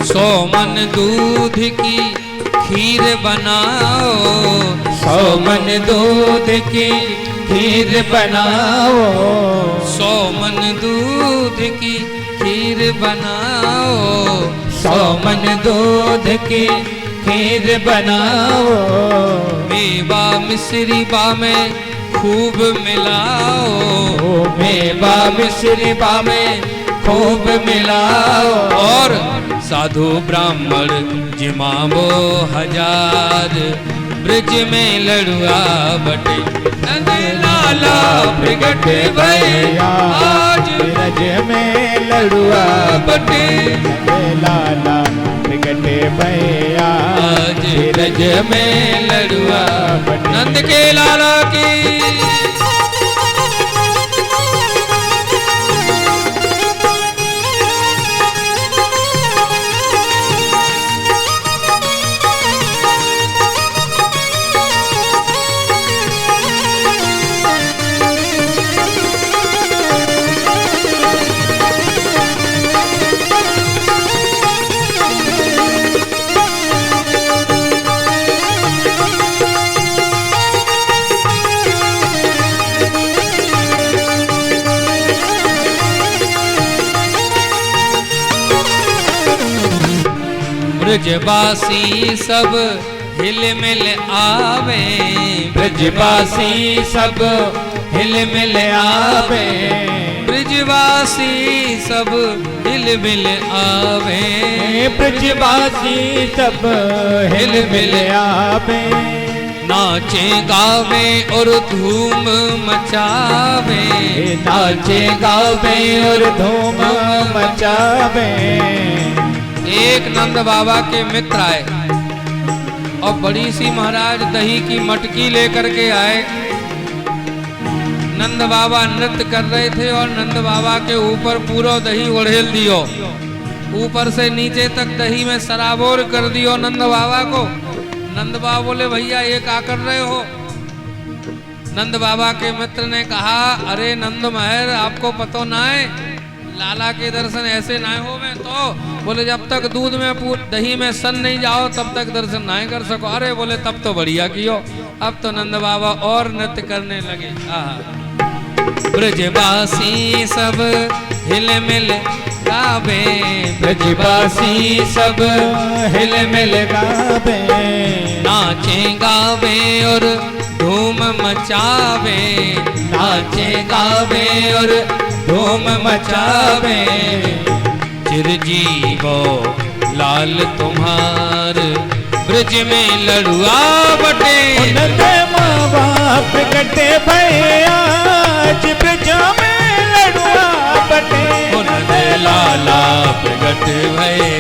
सौ मन दूध की खीर बनाओ, 100 मन दूध की खीर बनाओ, 100 मन दूध की खीर बनाओ, 100 मन दूध की खीर बनाओ। मेवा मिश्री बा में खूब मिलाओ, ओ मेवा मिश्री बा में खूब मिलाओ, और साधु ब्राह्मण जिमावो 1000 ब्रज में लड़ुआ बटे, नंद लाला प्रगट भय आज ब्रज में लड़ुआ बटे, नंद लाला प्रगट भय आज ब्रज में लड़ुआ बटे। नंद के लाला की ब्रजवासी सब हिल मिल आवे, ब्रजवासी सब हिल मिल आवे, ब्रजवासी सब हिल मिल आवे, ब्रजवासी सब हिल मिल आवे। नाचे गावे और धूम मचावे, नाचे गावे और धूम मचावे। एक नंद बाबा के मित्र आए और बड़ी सी महाराज दही की मटकी लेकर के आए। नंद बाबा नृत्य कर रहे थे और नंद बाबा के ऊपर पूरा दही उड़ेल दियो, ऊपर से नीचे तक दही में सराबोर कर दियो नंद बाबा को। नंद बाबा बोले भैया ये क्या कर रहे हो? नंद बाबा के मित्र ने कहा अरे नंद महर आपको पता ना है, लाला के दर्शन ऐसे ना हो में तो बोले जब तक दूध में दही में सन नहीं जाओ तब तक दर्शन ना कर सको। अरे बोले तब तो बढ़िया कियो। अब तो नंद बाबा और नृत्य करने लगे। ब्रजवासी सब हिल मिल गावे, ब्रजवासी सब हिल मिल गावे, नाचे गावे और धूम मचावे, नाचे गावे और धूम मचावे। चिरजीवो लाल तुम्हार ब्रज में लड़ुआ बटे, नंद मावा प्रकटे भैया आज ब्रज में लड़ुआ बटे। नंद लाला प्रकट भये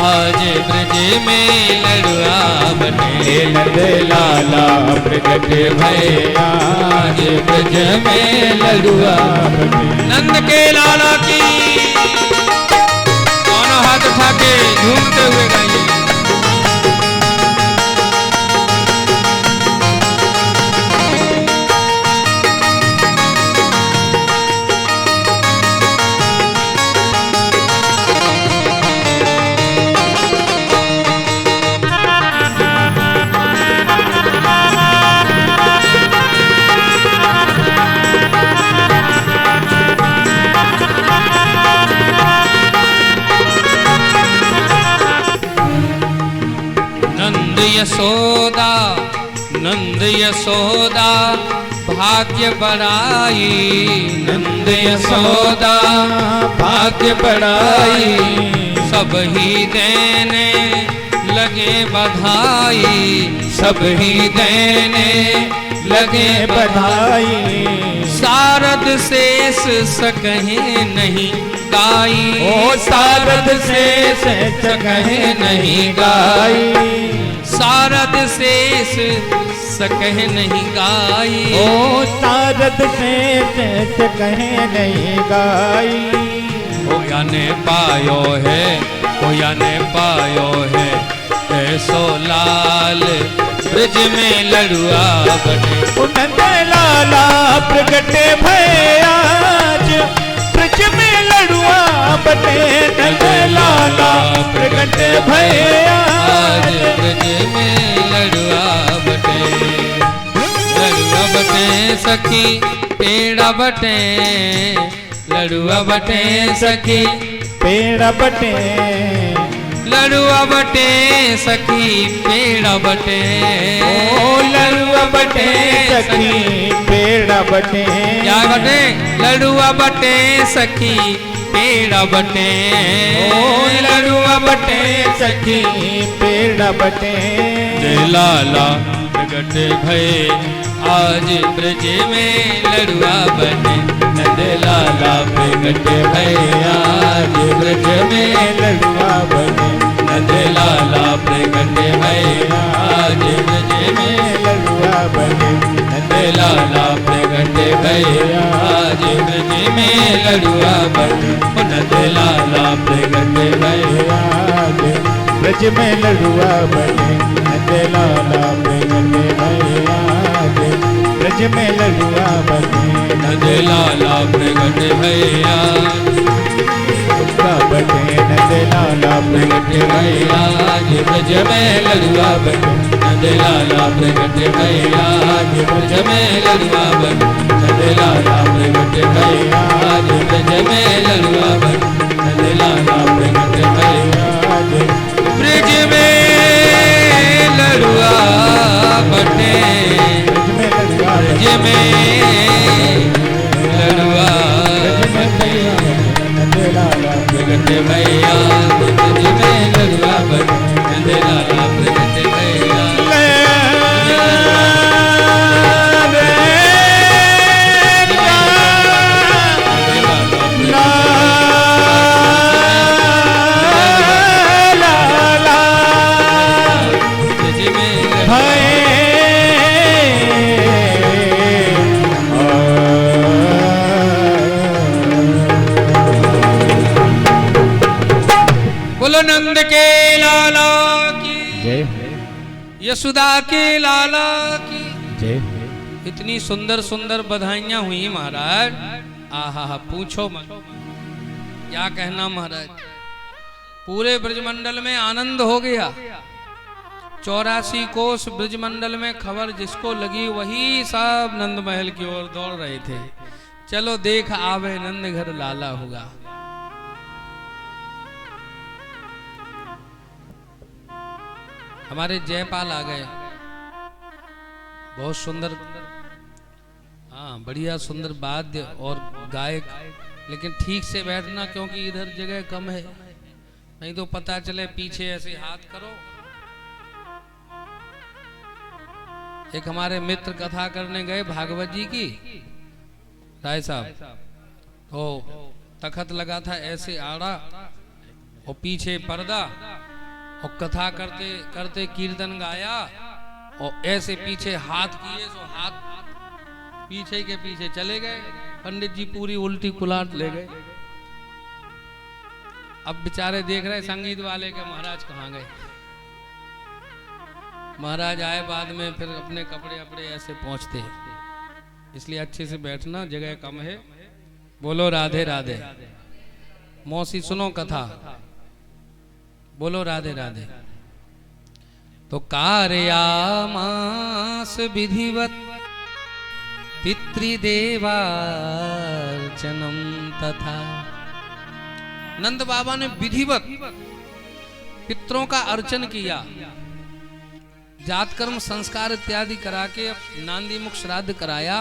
आज ब्रज में लड़ुआ बटे, नंद लाला प्रकट भये आज ब्रज में लड़ुआ बटे। नंद के लाला की दोनों हाथ उठा के झूमते हुए गाइए। यशोदा नंद यशोदा भाग्य बढ़ाई, नंद यशोदा भाग्य बढ़ाई। सब ही देने लगे बधाई, सब ही देने लगे बधाई। शारद शेष सकहे नहीं गाई, ओ शारद शेष सकहे नहीं गाई, शारद शेष सकह नहीं गाई। ओ शारद शेष सकहे नहीं गाई। होया ने पायो है, होया ने पायो है ऐसो लाल ब्रज में लड़ुआ बटे। नंद लाला प्रगटे भये आज ब्रज में लड़ुआ बटे, नंद लाला प्रगटे भये आज ब्रज में लड़ुआ बटे। लड़ुआ बटे सखी पेड़ा बटे, लड़ुआ बटे सखी पेड़ा बटे, लड़ुआ बटे सखी पेड़ा बटे। ओ लड़ुआ बटे सखी पेड़ा बटे, क्या बटे? लड़ुआ बटे सखी पेड़ा बटे, ओ लड़ुआ बटे सखी पेड़ा बटे। लाला प्रगट भये आज ब्रज में लड़ुआ बटे, नंद लाला प्रगट भये आज ब्रज में लड़ुआ बटे, नंद लाला प्रगट भये आज ब्रज में लड़ुआ बटे, नंद लाला प्रगट भये आज ब्रज में लड़ुआ बटे। नंद लाला प्रगट भये आज ब्रज में लड़ुआ बटे, नंद लाला प्रगट भये आज ब्रज में लड़ुआ बटे, नंद लाला प्रगट भये बटे, नंद लाला प्रगट भये आज ब्रज में लड़ुआ बटे, नंद लाला प्रगट भये आज ब्रज में लड़ुआ बटे, नंद लाला प्रगट भये आज ब्रज में लड़ुआ बटे, नंद लाला प्रगट भये आज ब्रज में लड़ुआ बटे, ब्रज में लड़ुआ बटे। प्रगट भैया ब्रज में लड़ुआ बटे, नंद लाला प्रगट भैया। बोलो नंद के लाला की जय, यशोदा के लाला की जय। इतनी सुंदर सुंदर बधाइयां हुई महाराज। आहा पूछो मत। क्या कहना महाराज, पूरे ब्रजमंडल में आनंद हो गया। 84 कोस ब्रजमंडल में खबर जिसको लगी वही सब नंद महल की ओर दौड़ रहे थे। चलो देख आवे नंद घर लाला होगा। हमारे जयपाल आ गए, बहुत सुंदर, हाँ बढ़िया सुंदर वाद्य और गायक, लेकिन ठीक से बैठना क्योंकि इधर जगह कम है, नहीं तो पता चले पीछे ऐसे हाथ करो। एक हमारे मित्र कथा करने गए भागवत जी की, राय साहब, तो तखत लगा था ऐसे आड़ा और पीछे पर्दा, और कथा करते करते कीर्तन गाया और ऐसे पीछे हाथ किए, सो हाथ पीछे के पीछे चले गए। पंडित जी पूरी उल्टी कुलाट ले गए। अब बेचारे देख रहे संगीत वाले के महाराज कहाँ गए। महाराज आए बाद में, फिर अपने कपड़े अपड़े ऐसे पहुंचते, इसलिए अच्छे से बैठना, जगह कम है। बोलो राधे राधे। मौसी सुनो कथा, बोलो राधे राधे। तो कार्यामास विधिवत पितृदेवार्चनम तथा, नंद बाबा ने विधिवत पितरों का अर्चन किया, जातकर्म संस्कार इत्यादि करा के नांदी मुख श्राद्ध कराया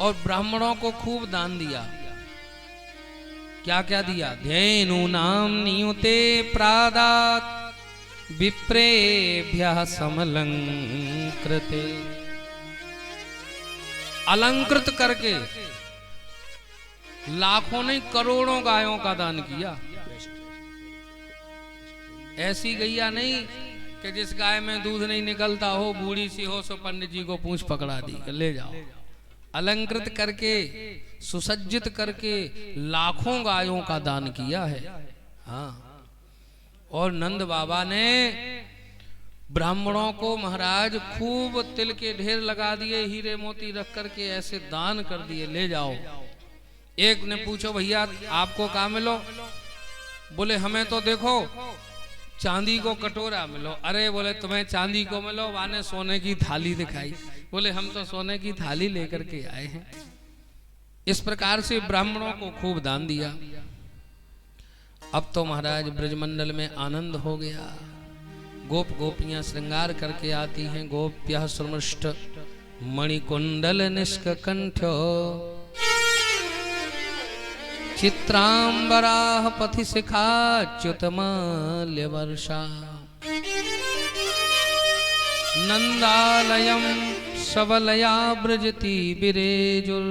और ब्राह्मणों को खूब दान दिया। क्या क्या दिया? धेनु नाम नियुते प्रादात विप्रेभ्यः समलंकृते, अलंकृत करके लाखों नहीं करोड़ों गायों का दान किया। ऐसी गैया नहीं कि जिस गाय में दूध नहीं निकलता हो, बूढ़ी सी हो, सो पंडित जी को पूंछ पकड़ा दी, ले जाओ। अलंकृत करके सुसज्जित करके लाखों गायों का दान किया है। हाँ, और नंद बाबा ने ब्राह्मणों को महाराज खूब तिल के ढेर लगा दिए, हीरे मोती रख करके ऐसे दान कर दिए, ले जाओ। एक ने पूछो भैया आपको क्या मिलो? बोले हमें तो देखो चांदी को कटोरा मिलो। अरे बोले तुम्हें चांदी को मिलो, वाने सोने की थाली दिखाई। बोले हम तो सोने की थाली लेकर के आए हैं। इस प्रकार से ब्राह्मणों को खूब दान दिया। अब तो महाराज ब्रजमंडल में आनंद हो गया। गोप गोपियां श्रृंगार करके आती हैं। गोप्यः सुमृष्ट मणिकुंडल निष्कंठ्यो चित्रांबराः पथि शिखाच्युतमाल्य वर्षा नंदालयं सबलया ब्रजति बिरेजुल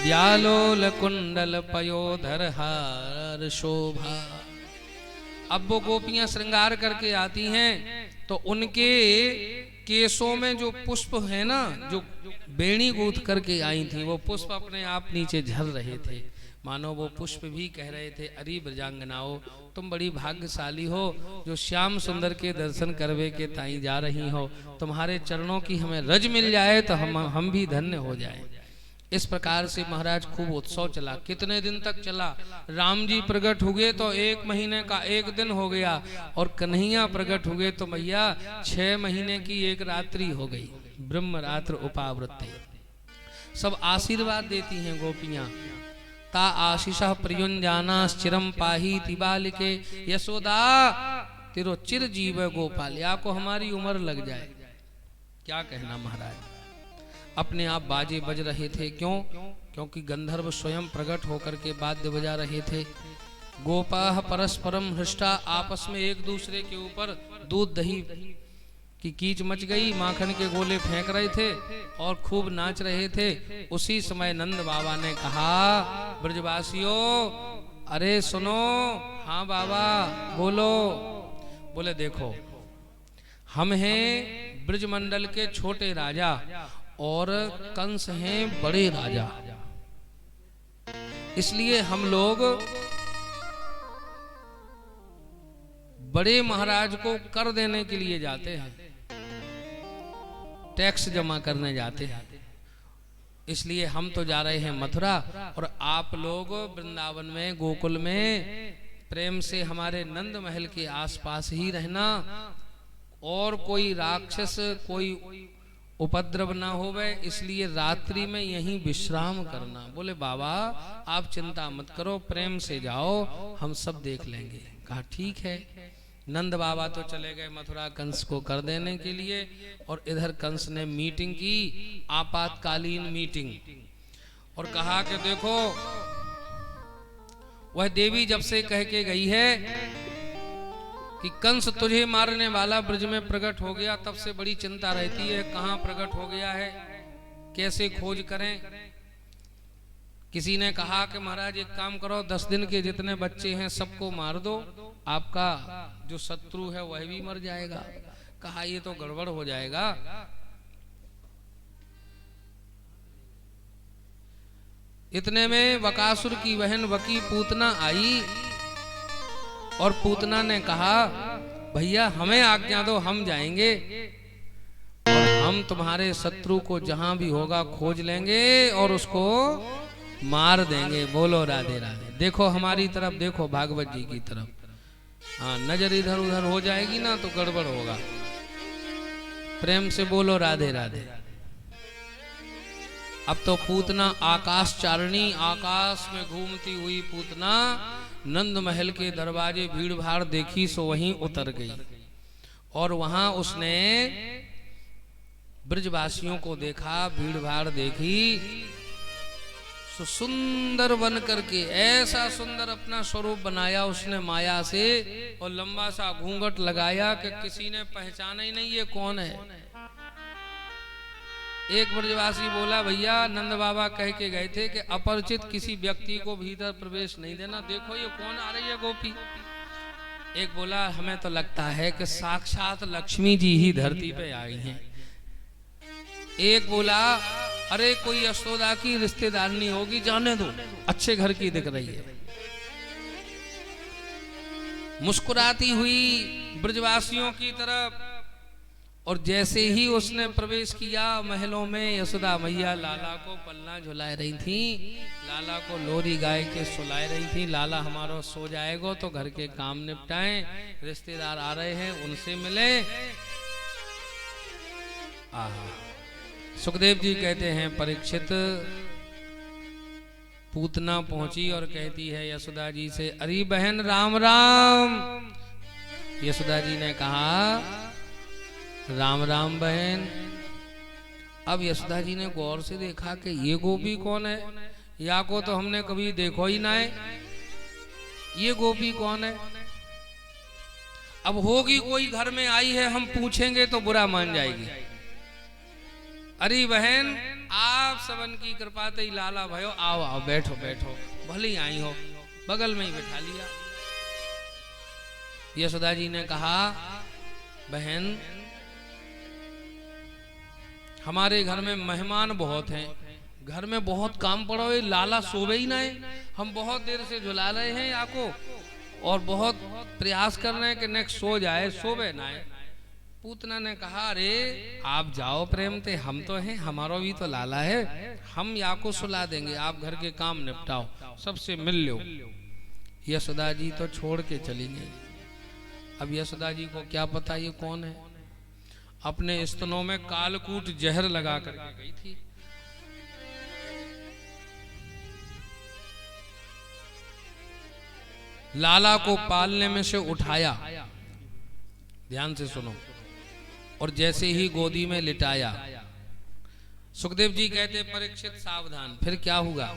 व्यालोल कुंडल पयोधर हार शोभा। अब वो गोपियां श्रृंगार करके आती हैं तो उनके केसों में जो पुष्प है ना, जो बेणी गूंथ करके आई थी, वो पुष्प अपने आप नीचे झर रहे थे। मानो वो पुष्प भी कह रहे थे, अरे ब्रजांगनाओं तुम बड़ी भाग्यशाली हो जो श्याम सुंदर के दर्शन करवे के ताई जा रही हो। तुम्हारे चरणों की हमें रज मिल जाए तो हम भी धन्य हो जाए। इस प्रकार से महाराज खूब उत्सव चला। कितने दिन तक चला? राम जी प्रकट हुए तो 1 महीने का 1 दिन हो गया, और कन्हैया प्रकट हुए तो भैया 6 महीने की 1 रात्रि हो गई। ब्रह्म रात्र उपावृत्ते। सब आशीर्वाद देती हैं गोपियां। ता आशीषः प्रियुंजानाश्चिरम पाही तिबालिके यशोदा तेरो चिर जीव गोपाल। या को हमारी उम्र लग जाए। क्या कहना महाराज। अपने आप बाजे बज रहे थे। क्यों? क्योंकि गंधर्व स्वयं प्रकट होकर के वाद्य बजा रहे थे। गोपाः परस्परम हृष्टा, आपस में एक दूसरे के ऊपर दूध दही की कीच मच गई, माखन के गोले फेंक रहे थे और खूब नाच रहे थे। उसी समय नंद बाबा ने कहा, ब्रजवासियों अरे सुनो। हाँ बाबा बोलो। बोले देखो हम हैं ब्रजमंडल के छोटे राजा और कंस हैं बड़े राजा, इसलिए हम लोग बड़े महाराज को कर देने के लिए जाते हैं, टैक्स जमा करने जाते हैं। इसलिए हम तो जा रहे हैं मथुरा और आप लोग वृंदावन में गोकुल में प्रेम से हमारे नंद महल के आसपास ही रहना और कोई राक्षस कोई उपद्रव ना होवे, इसलिए रात्रि में यहीं विश्राम करना। बोले बाबा आप चिंता मत करो, प्रेम से जाओ, हम सब देख लेंगे। कहा ठीक है। नंद बाबा तो चले गए मथुरा कंस को कर देने के लिए और इधर कंस ने मीटिंग की, आपातकालीन मीटिंग, और कहा कि देखो वह देवी जब से कह के गई है कि कंस तुझे मारने वाला ब्रज में प्रकट हो गया, तब से बड़ी चिंता रहती है कहां प्रकट हो गया है, कैसे खोज करें। किसी ने कहा कि महाराज एक काम करो, 10 दिन के जितने बच्चे हैं सबको मार दो, आपका जो शत्रु है वह भी मर जाएगा। कहा ये तो गड़बड़ हो जाएगा। इतने में बकासुर की बहन वकी पूतना आई और पूतना ने कहा भैया हमें आज्ञा दो, हम जाएंगे और हम तुम्हारे शत्रु को जहां भी होगा खोज लेंगे और उसको मार देंगे। बोलो राधे राधे। देखो हमारी तरफ देखो, भागवत जी की तरफ। हाँ, नजर इधर उधर हो जाएगी ना तो गड़बड़ होगा। प्रेम से बोलो राधे राधे। अब तो पूतना आकाश चारणी, आकाश में घूमती हुई पूतना नंद महल के दरवाजे भीड़ भाड़ देखी सो वहीं उतर गई और वहां उसने ब्रजवासियों को देखा, भीड़ भाड़ देखी, सो सुंदर बन करके ऐसा सुंदर अपना स्वरूप बनाया उसने माया से और लंबा सा घूंघट लगाया कि किसी ने पहचाना ही नहीं ये कौन है। एक ब्रजवासी बोला भैया नंद बाबा कह के गए थे कि अपरिचित किसी व्यक्ति को भीतर प्रवेश नहीं देना, देखो ये कौन आ रही है गोपी। एक बोला हमें तो लगता है कि साक्षात लक्ष्मी जी ही धरती पे आई हैं। एक बोला अरे कोई यशोदा की रिश्तेदारनी होगी, जाने दो, अच्छे घर की दिख रही है। मुस्कुराती हुई ब्रजवासियों की तरफ, और जैसे ही उसने प्रवेश किया महलों में, यशोदा मैया लाला को पल्ला झुलाए रही थी, लाला को लोरी गाय के सुलाए रही थी। लाला हमारा सो जाएगा तो घर के काम निपटाएं, रिश्तेदार आ रहे हैं उनसे मिले। आहा, सुखदेव जी कहते हैं परीक्षित पूतना पहुंची और कहती है यशोदा जी से अरे बहन राम राम। यशोदा जी ने कहा राम राम बहन। अब यशोदा जी ने गौर से देखा कि ये गोपी कौन है, या को तो हमने कभी देखो ही ना है, ये गोपी कौन है। अब होगी कोई घर में आई है, हम पूछेंगे तो बुरा मान जाएगी। अरे बहन आप सबन की कृपा ते लाला भयो, आओ आओ बैठो बैठो, भले ही आई हो, बगल में ही बैठा लिया। यशोदा जी ने कहा बहन हमारे घर में मेहमान बहुत हैं, घर में बहुत काम पड़ा हुआ, लाला सोवे ही ना है, हम बहुत देर से झुला रहे हैं आपको और बहुत प्रयास कर रहे हैं कि नेक्स्ट सो जाए, सोवे ना है। पूतना ने कहा अरे आप जाओ प्रेम ते, हम तो हैं, हमारा भी तो लाला है, हम या को सुला देंगे, आप घर के काम निपटाओ, सबसे मिल लो। यशोदा जी तो छोड़ के चली गई। अब यशोदा जी को क्या पता ये कौन है, अपने स्तनों में कालकूट जहर लगा कर गई थी। लाला को पालने में से उठाया, ध्यान से सुनो, और जैसे ही गोदी में लिटाया, सुखदेव जी कहते परीक्षित सावधान, फिर क्या हुआ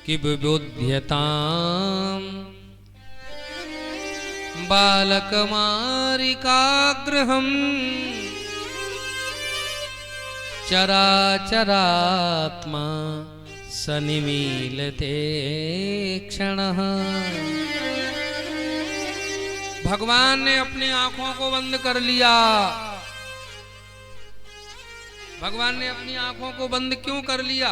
कि विबुध्यताम बालकमारिकाग्रहम् चराचरात्मा सनिमीलते क्षणः। भगवान ने अपनी आंखों को बंद कर लिया। भगवान ने अपनी आंखों को बंद क्यों कर लिया?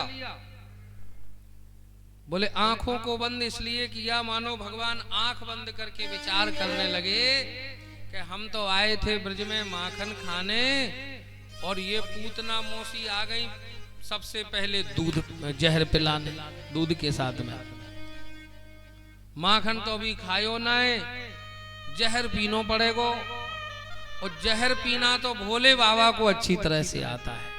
बोले आंखों को बंद इसलिए किया मानो भगवान आंख बंद करके विचार करने लगे कि हम तो आए थे ब्रज में माखन खाने और ये पूतना मौसी आ गई सबसे पहले दूध जहर पिलाने, दूध के साथ में। माखन तो अभी खायो ना है, जहर पीनो पड़ेगो। और जहर पीना तो भोले बाबा को अच्छी तरह से आता है।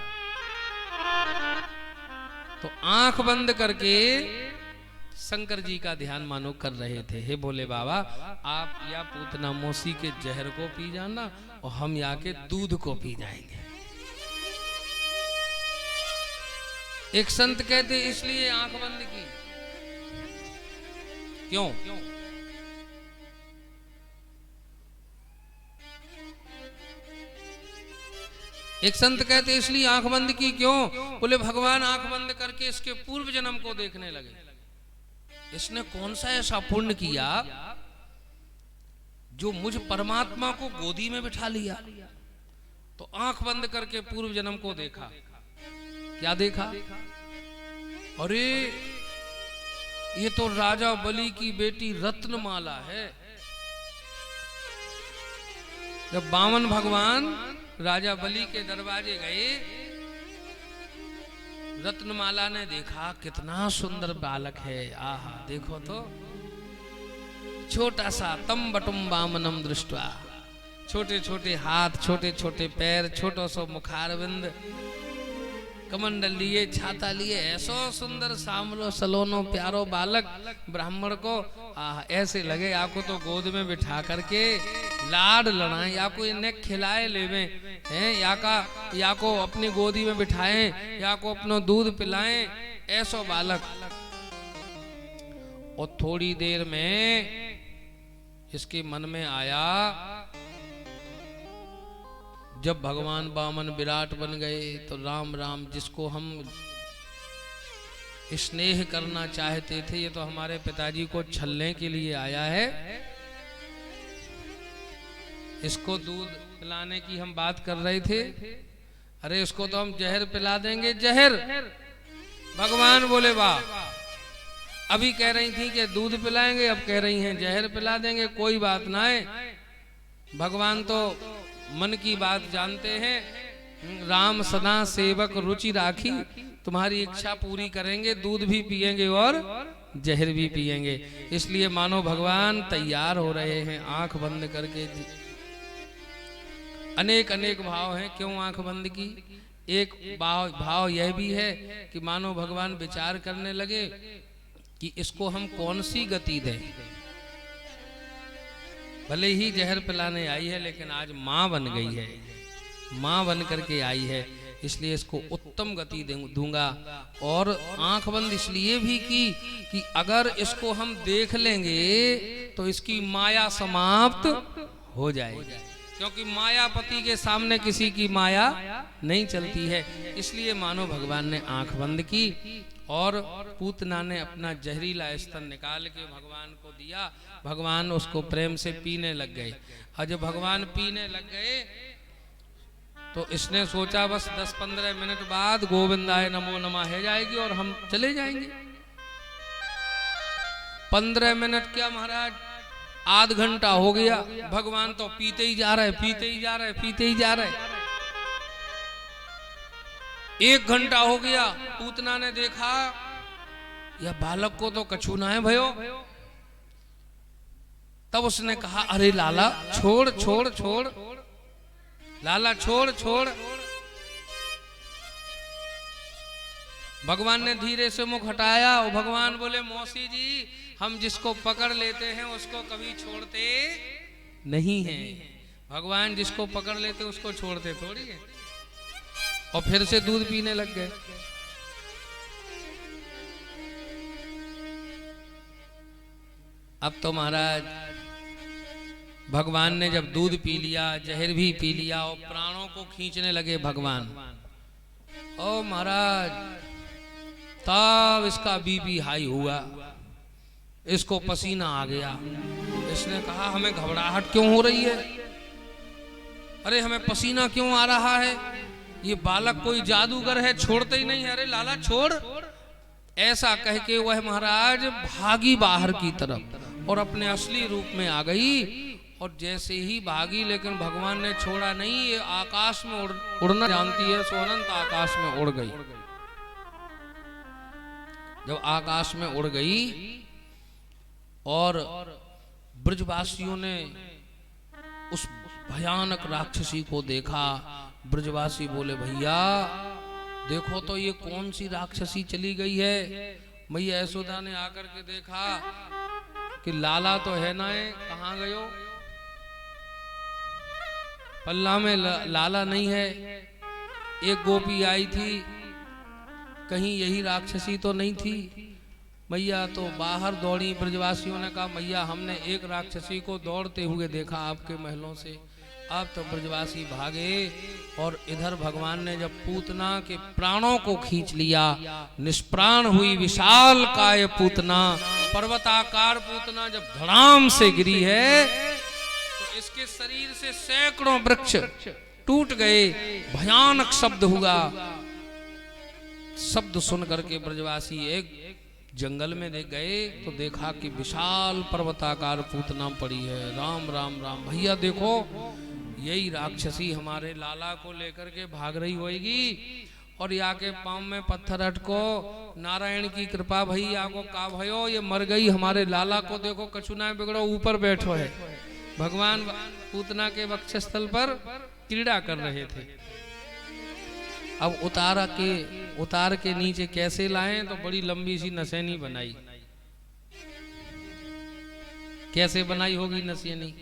तो आंख बंद करके शंकर जी का ध्यान मानो कर रहे थे। हे भोले बाबा, आप या पूतना मौसी के जहर को पी जाना और हम या के दूध को पी जाएंगे। एक संत कहते इसलिए आंख बंद की। क्यों? एक संत कहते इसलिए आंख बंद की। क्यों? बोले भगवान आंख बंद करके इसके पूर्व जन्म को देखने लगे। इसने कौन सा ऐसा पुण्य किया जो मुझ परमात्मा को गोदी में बिठा लिया। तो आंख बंद करके पूर्व जन्म को देखा। क्या देखा? अरे ये तो राजा बलि की बेटी रत्नमाला है। जब बामन भगवान राजा बलि के दरवाजे गए, रत्नमाला ने देखा कितना सुंदर बालक है। आहा, देखो तो छोटा सा तम बटुम बामनम दृष्टवा, छोटे छोटे हाथ, छोटे छोटे पैर, छोटो सो मुखारविंद, कमंडल लिए, छाता लिए, ऐसो सुंदर सामलो सलोनो प्यारो बालक ब्राह्मण को ऐसे लगे आपको तो गोद में बिठा करके लाड लड़ाएं, या को इन्हें खिलाए लेवे हैं, या को अपनी गोदी में बिठाएं, या को अपना दूध पिलाएं, ऐसो बालक। और थोड़ी देर में इसके मन में आया, जब भगवान वामन विराट बन गए तो राम राम, जिसको हम स्नेह करना चाहते थे, ये तो हमारे पिताजी को छलने के लिए आया है। इसको दूध पिलाने की हम बात कर रहे थे। अरे इसको तो हम जहर पिला देंगे। जहर? भगवान बोले वाह, अभी कह रही थी कि दूध पिलाएंगे, अब कह रही हैं जहर पिला देंगे। कोई बात ना है, भगवान तो मन की बात जानते हैं। राम सदा सेवक रुचि राखी, तुम्हारी इच्छा पूरी करेंगे, दूध भी पिएंगे और जहर भी पिएंगे। इसलिए मानो भगवान तैयार हो रहे हैं आंख बंद करके। अनेक अनेक भाव हैं। क्यों आंख बंद की? एक भाव यह भी है कि मानो भगवान विचार करने लगे कि इसको हम कौन सी गति दें। भले ही जहर पिलाने आई है, लेकिन आज माँ बन गई है, माँ बन करके आई है, इसलिए इसको उत्तम गति दूंगा। और आंख बंद इसलिए भी की कि अगर इसको हम देख लेंगे तो इसकी माया समाप्त हो जाएगी, क्योंकि मायापति के सामने किसी की माया नहीं चलती है। इसलिए मानो भगवान ने आंख बंद की और पूतना ने अपना जहरीला स्तन निकाल के भगवान को दिया। भगवान उसको प्रेम से पीने लग गए। और जब भगवान पीने लग गए तो इसने सोचा बस 10-15 मिनट बाद गोविंदाय नमो नमः हो जाएगी और हम चले जाएंगे। 15 मिनट क्या महाराज, आध घंटा हो गया। भगवान तो पीते ही जा रहे, पीते ही जा रहे, पीते ही जा रहे। 1 घंटा हो गया। पूतना ने देखा यह बालक को तो कछु ना है भयो। तब उसने कहा, अरे लाला छोड़ छोड़ छोड़, लाला छोड़ छोड़। भगवान ने धीरे से मुख हटाया और भगवान बोले, मौसी जी, हम जिसको पकड़ लेते हैं उसको कभी छोड़ते नहीं हैं। भगवान जिसको पकड़ लेते उसको छोड़ते थोड़ी है। और फिर से दूध पीने लग गए। अब तो महाराज भगवान ने जब दूध पी लिया, जहर भी पी लिया और प्राणों को खींचने लगे भगवान। ओ महाराज, तब इसका बीपी हाई हुआ, इसको पसीना आ गया। इसने कहा, हमें घबराहट क्यों हो रही है? अरे हमें पसीना क्यों आ रहा है? ये बालक कोई जादूगर है, छोड़ते ही नहीं है। अरे लाला छोड़। ऐसा कह के वह महाराज भागी बाहर की तरफ और अपने असली रूप में आ गई और जैसे ही भागी, लेकिन भगवान ने छोड़ा नहीं, ये आकाश में उड़ना जानती है, सो अनंत आकाश में उड़ गई। जब आकाश में उड़ गई और ब्रजवासियों ने उस भयानक राक्षसी को देखा, ब्रजवासी बोले भैया देखो तो ये कौन सी राक्षसी चली गई है। मैया यशोदा ने आकर के देखा कि लाला तो है ना, है कहाँ गयो, पल्ला में लाला नहीं है। एक गोपी आई थी, कहीं यही राक्षसी तो नहीं थी। मैया तो बाहर दौड़ी। ब्रजवासियों ने कहा मैया हमने एक राक्षसी को दौड़ते हुए देखा आपके महलों से। अब तो ब्रजवासी भागे और इधर भगवान ने जब पूतना के प्राणों को खींच लिया, निष्प्राण हुई विशाल काय पूतना, पर्वताकार पूतना जब धड़ाम से गिरी है तो इसके शरीर से सैकड़ों वृक्ष टूट गए, भयानक शब्द हुआ। शब्द सुन करके ब्रजवासी एक जंगल में गए तो देखा कि विशाल पर्वताकार पूतना पड़ी है। राम राम राम, भैया देखो यही राक्षसी हमारे लाला को लेकर के भाग रही होगी और या के पांव में पत्थर अटको, नारायण की कृपा भई आको का भयो, ये मर गई, हमारे लाला को देखो कछुना बिगड़ो ऊपर बैठो है। भगवान पूतना के वक्षस्थल पर क्रीड़ा कर रहे थे। अब उतार के नीचे कैसे लाएं, तो बड़ी लंबी सी नसेनी बनाई। कैसे बनाई होगी नसेनी,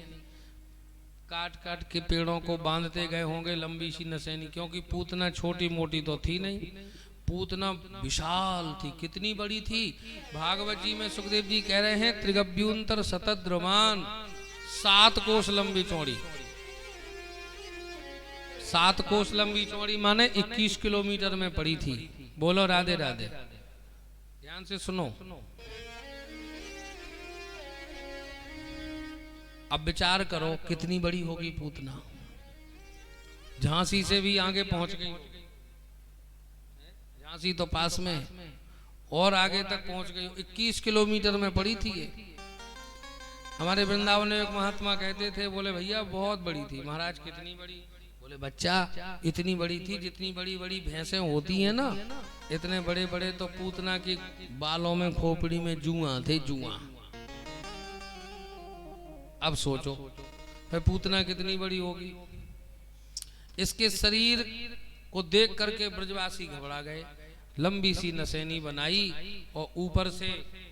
काट काट के पेड़ों को बांधते गए होंगे लंबी सी नसेनी, क्योंकि पूतना छोटी मोटी तो थी नहीं, पूतना विशाल थी। कितनी बड़ी थी, भागवत जी में सुखदेव जी कह रहे हैं त्रिगभ्युंतर शतद्रमान, 7 कोस लंबी चौड़ी। 7 कोस लंबी चौड़ी माने 21 किलोमीटर में पड़ी थी। बोलो राधे राधे, ध्यान से सुनो। अब विचार करो कितनी बड़ी होगी पूतना। झांसी से भी आगे पहुंच गई, झांसी तो पास में, और आगे तक पहुंच गई। 21 किलोमीटर में पड़ी थी ये। हमारे वृंदावन में एक महात्मा कहते थे, बोले भैया बहुत बड़ी थी। महाराज कितनी बड़ी? बोले बच्चा इतनी बड़ी थी जितनी बड़ी बड़ी भैंसें होती हैं ना, इतने बड़े बड़े तो पूतना के बालों में खोपड़ी में जुआ थे, जुआ। अब सोचो फिर पूतना कितनी बड़ी होगी। इसके शरीर को देख करके ब्रजवासी घबरा गए। लंबी सी नसेनी बनाई और ऊपर से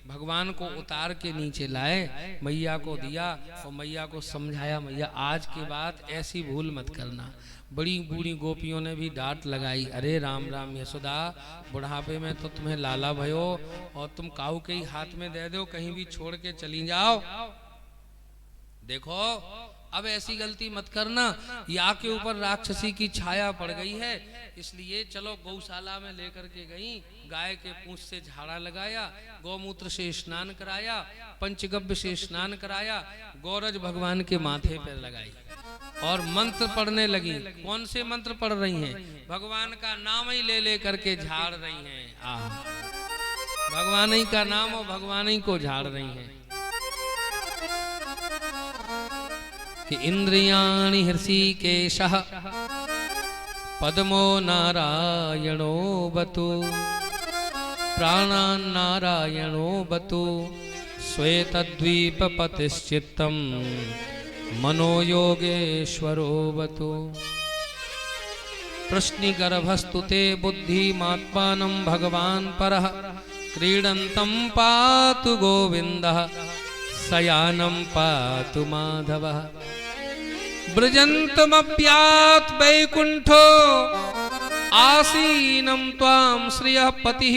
भगवान को उतार के नीचे लाए, मैया को दिया और मैया को समझाया, मैया आज के बाद ऐसी भूल मत करना। बड़ी बूढ़ी गोपियों ने भी डांट लगाई, अरे राम राम यशोदा, बुढ़ापे में तो तुम्हें लाला भयो और तुम काऊ के ही हाथ में दे दो, कहीं भी छोड़ के चली जाओ। देखो अब ऐसी गलती मत करना, या के ऊपर राक्षसी की छाया पड़ गई है, इसलिए चलो गौशाला में लेकर के गई, गाय के पूंछ से झाड़ा लगाया, गौमूत्र से स्नान कराया, पंचगव्य से स्नान कराया, गौरज भगवान के माथे पर लगाई और मंत्र पढ़ने लगी। कौन से मंत्र पढ़ रही हैं? भगवान का नाम ही ले करके झाड़ रही हैं। भगवान ही का नाम और भगवान ही को झाड़ रही हैं। कि इंद्रियाणि हृषिकेशः पद्मो नारायणो बतु, प्राणान् नारायणो बतु, श्वेतद्वीपपतिश्चित्तं मनो योगेश्वरो बतु। प्रश्निगर्भस्तु ते बुद्धिमात्मानं भगवान् परः, क्रीडन्तं पातु गोविन्दः, शयानं पातु माधवः। ब्रजन्तमप्यात् वैकुण्ठो आसीनं त्वां श्रियः पतिः,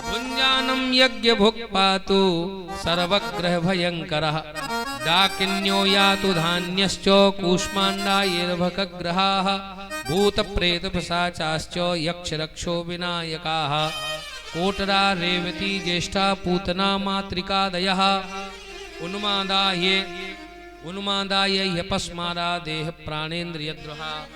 भुञ्जानं यज्ञभुक् पातु सर्वग्रह भयङ्करः। डाकिन्यो यातु धान्यश्च कूष्माण्डायैर्भकग्रहाः, भूतप्रेतपिशाचाश्च यक्षरक्षो विनायकाः। कोटरा रेवती ज्येष्ठा पूतना मातृकादयः, उन्मादाय ह्यपस्मारा देह प्राणेन्द्रियद्रोहा।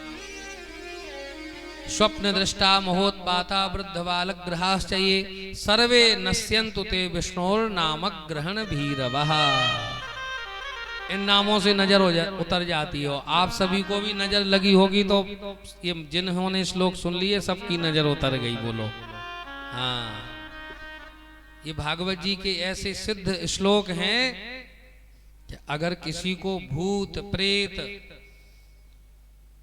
स्वप्नदृष्टा महोत्पाता वृद्धबालग्रहाश्च ये, सर्वे नश्यन्तु ते विष्णोर्नामग्रहण भीरवः। इन नामों से नजर उतर जाती हो। आप सभी को भी नजर लगी होगी तो ये जिन्होंने श्लोक सुन लिए सबकी नजर उतर गई। बोलो हाँ। ये भागवत जी के ऐसे सिद्ध श्लोक हैं कि अगर किसी को भूत प्रेत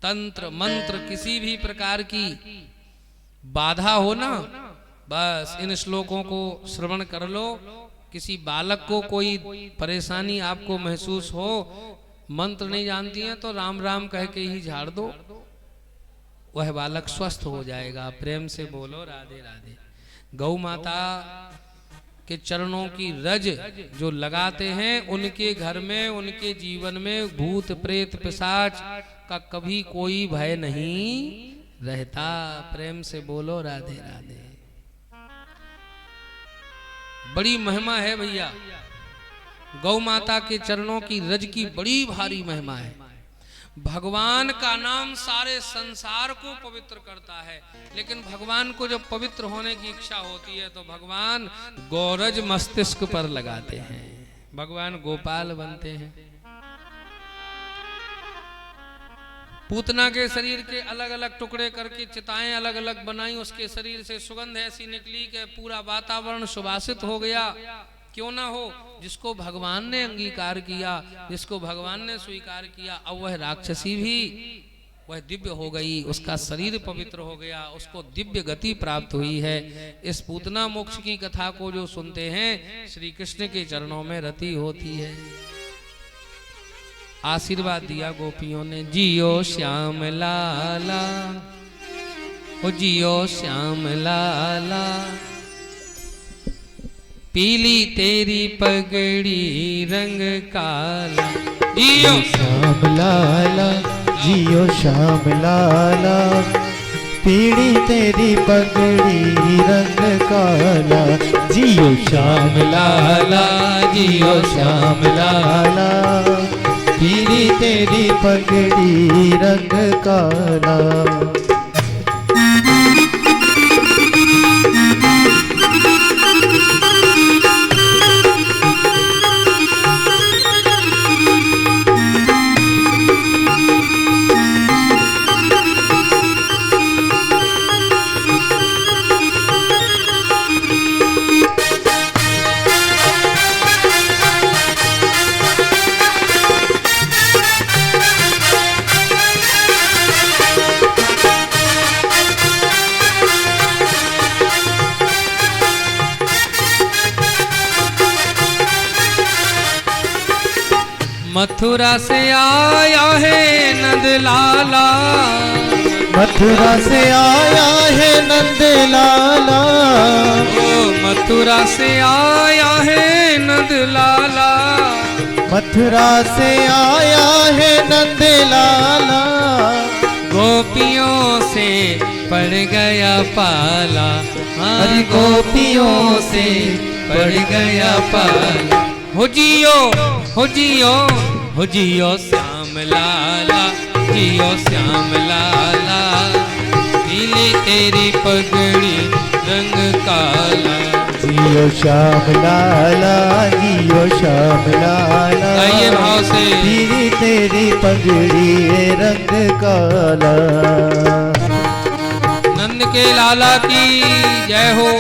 तंत्र मंत्र किसी भी प्रकार की बाधा हो ना, बस इन श्लोकों को श्रवण कर लो। किसी बालक को कोई परेशानी आपको महसूस हो, मंत्र नहीं जानती है तो राम राम कह के ही झाड़ दो, वह बालक स्वस्थ हो जाएगा। प्रेम से बोलो राधे राधे। गौ माता के चरणों की रज जो लगाते हैं उनके घर में, उनके जीवन में भूत प्रेत पिशाच का कभी कोई भय नहीं रहता। प्रेम से बोलो राधे राधे। बड़ी महिमा है भैया, गौ माता के चरणों की रज की बड़ी भारी महिमा है। भगवान का नाम सारे संसार को पवित्र करता है, लेकिन भगवान को जब पवित्र होने की इच्छा होती है तो भगवान गौरज मस्तिष्क पर लगाते हैं, भगवान गोपाल बनते हैं। पूतना के शरीर के अलग अलग टुकड़े करके चिताएं अलग अलग बनाई, उसके शरीर से सुगंध ऐसी निकली कि पूरा वातावरण सुवासित हो गया। क्यों ना हो, जिसको भगवान ने अंगीकार किया, जिसको भगवान ने स्वीकार किया, अब वह राक्षसी भी वह दिव्य हो गई, उसका शरीर पवित्र हो गया, उसको दिव्य गति प्राप्त हुई है। इस पूतना मोक्ष की कथा को जो सुनते हैं श्री कृष्ण के चरणों में रति होती है। आशीर्वाद दिया गोपियों ने, जियो श्याम लाला, ओ जियो श्याम लाला, पीली तेरी पगड़ी रंग काला। जियो श्याम लाला, जियो श्याम लाला, पीली तेरी पगड़ी रंग काला। जियो श्याम लाला, जियो श्याम लाला, पीली तेरी पगड़ी रंग काला। मथुरा से आया है नंद लाला, मथुरा से आया है नंद लाला, ओ मथुरा से आया है नंद लाला, मथुरा से आया है नंद लाला। गोपियों से पड़ गया पाला, अरे गोपियों से पड़ गया पाला। हो जियो, हो जियो, हो जियो श्याम लाला, जियो श्याम लाला, पीली तेरी पगड़ी रंग काला। जियो श्याम लाला, जियो श्याम लाला, आइए भाव से, पीली तेरी पगड़ी रंग काला। नंद के लाला की जय हो।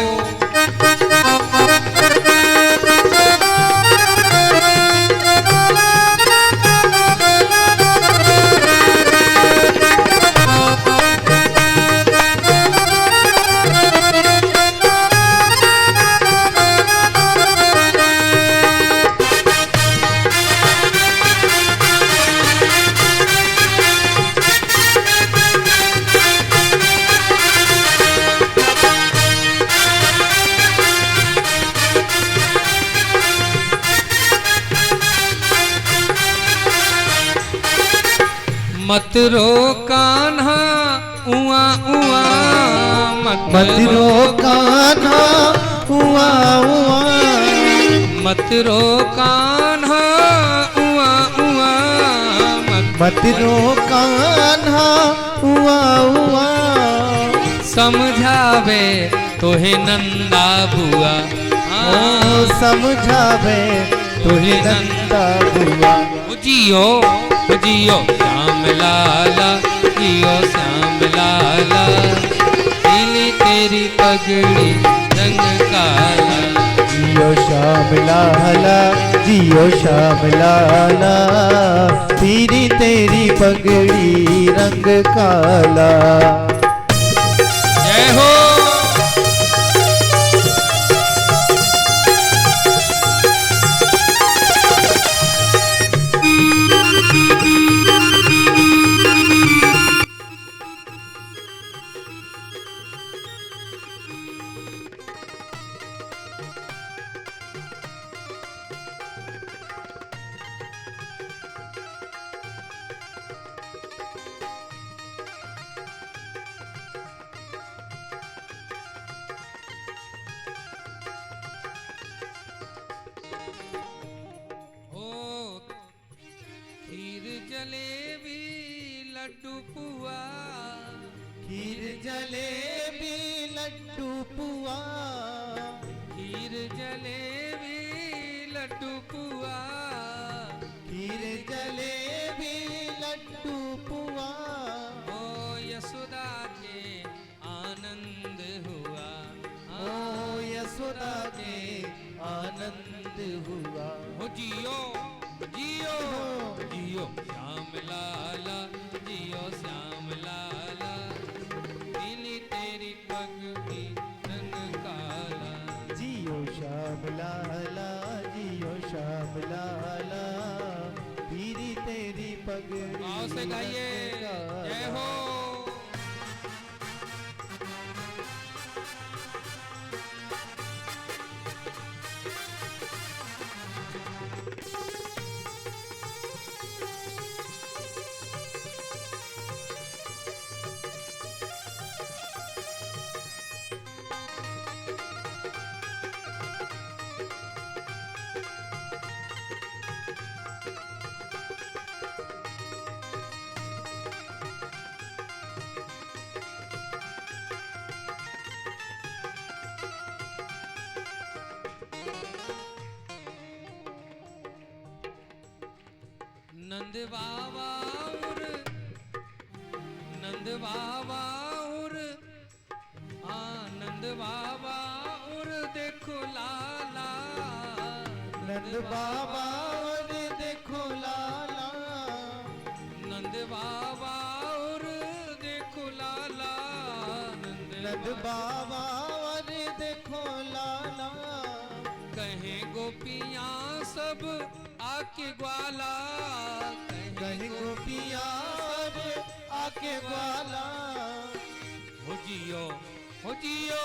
मत रो कान्हा उआ उआ, मत रो कान्हा उआ उआ, मत रो कान्हा उआ उआ, मत रो कान्हा उआ उआ। समझावे तोहे नंदा बुआ, ओ समझावे तुहे नंदा हुआ। जियो जियो श्याम लाला, जियो श्याम लाला, पीली तेरी पगड़ी रंग काला। जियो श्याम लाला, जियो श्याम लाला, पीली तेरी पगड़ी रंग काला। जय हो। जलेबी लड्डू पुआ, खीर जलेबी लड्डू पुआ, खीर जलेबी लड्डू पुआ, खीर जलेबी लड्डू पुआ। ओ यशोदा के आनंद हुआ, ओ यशोदा के आनंद हुआ। हो जियो जियो जियो श्याम लाला, जियो श्याम लाला, पीली तेरी पगड़ी रंग काला। जियो श्याम लाला, जियो श्याम लाला, पीली तेरी पगड़ी। आओ से गाइए जय हो। नंद बाबा और नंद बाबा और आनंद बाबा और देखो लाला, नंद बाबा और देखो लाला, नंद बाबा और देखो लाला, नंद बाबा और देखो लाला। कहें गोपियां सब आके ग्वाला, कहीं गोपियां सब आके ग्वाला। हो जियो जियो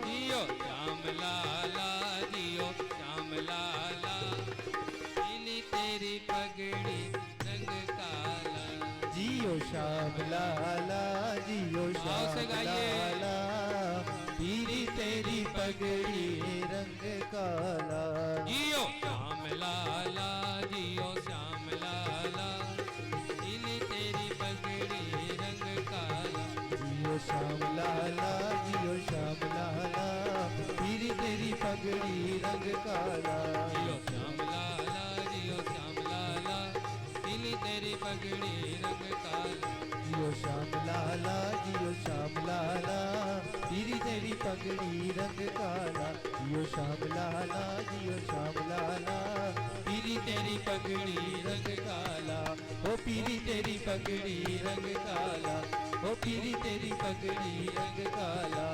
जियो श्याम लाला, जियो श्याम लाला, पीली तेरी पगड़ी रंग काला। जियो श्याम लाला, जियो आओ से श्याम गाइए। लाला, पीली तेरी पगड़ी रंग काला। जियो श्याम लाला, जियो श्याम लाला, पीली तेरी पगड़ी रंग काला। जियो श्याम लाला, जियो श्याम लाला, पीली तेरी पगड़ी रंग काला। जियो श्याम लाला, जियो श्याम लाला, पीली तेरी पगड़ी रंग काला। जियो श्याम लाला, जियो श्याम लाला, पीली तेरी पगड़ी रंग काला। जियो श्याम लाला, जियो श्याम लाला, पीली तेरी पगड़ी रंग काला। ओ पीली तेरी पगड़ी रंग काला, ओ पीली तेरी पगड़ी रंग काला,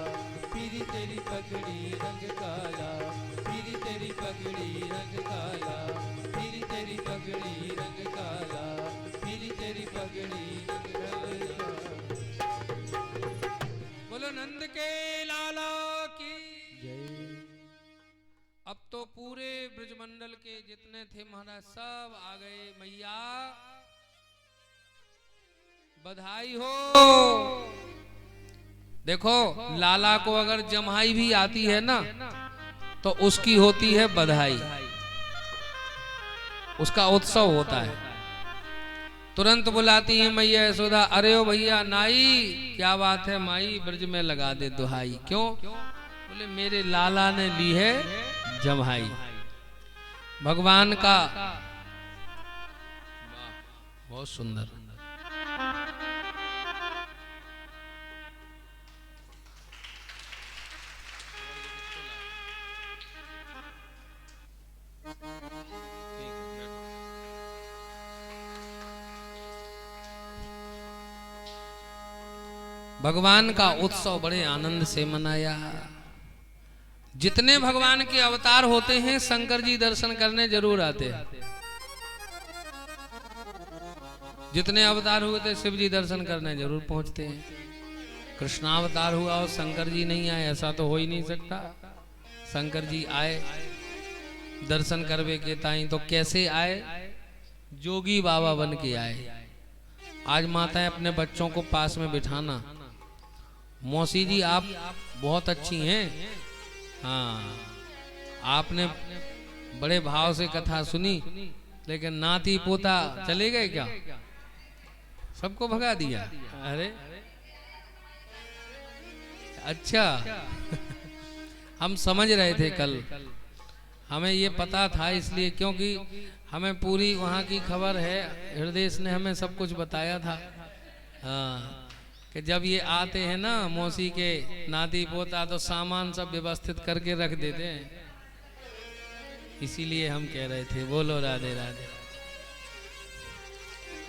पीली तेरी पगड़ी रंग काला, पीली तेरी पगड़ी रंग काला, पीली तेरी पगड़ी रंग काला, पीली तेरी पगड़ी रंग काला। बोलो नंद के लाला की। जय। अब तो पूरे ब्रजमंडल के जितने थे महाराज सब आ गए। मैया बधाई हो। देखो लाला को अगर जमाई भी आती है ना तो उसकी होती है बधाई, उसका उत्सव होता है। तुरंत बुलाती है मैया यशोदा, अरे ओ भैया नाई, क्या बात है माई, ब्रज में लगा दे दुहाई। क्यों? बोले मेरे लाला ने ली है जमाई। भगवान का बहुत सुंदर। भगवान का उत्सव बड़े आनंद से मनाया। जितने भगवान के अवतार होते हैं शंकर जी दर्शन करने जरूर आते हैं। जितने अवतार हुए थे शिव जी दर्शन करने जरूर पहुंचते हैं। कृष्णावतार हुआ और शंकर जी नहीं आए ऐसा तो हो ही नहीं सकता। शंकर जी आए दर्शन करवे के ताई, तो कैसे आए? जोगी बाबा बन के आए। आज माताएं अपने बच्चों को पास में बिठाना, मौसी जी आप बहुत अच्छी हैं, हाँ आपने बड़े भाव से कथा सुनी, लेकिन नाती पोता चले गए क्या? सबको भगा दिया। अरे अच्छा हम समझ रहे थे कल, हमें ये पता था इसलिए, क्योंकि हमें पूरी वहाँ की खबर है, हृदय ने हमें सब कुछ बताया था। हाँ कि जब ये आते हैं ना मौसी के नाती पोता, तो सामान सब व्यवस्थित करके रख देते हैं, इसीलिए हम कह रहे थे। बोलो राधे राधे।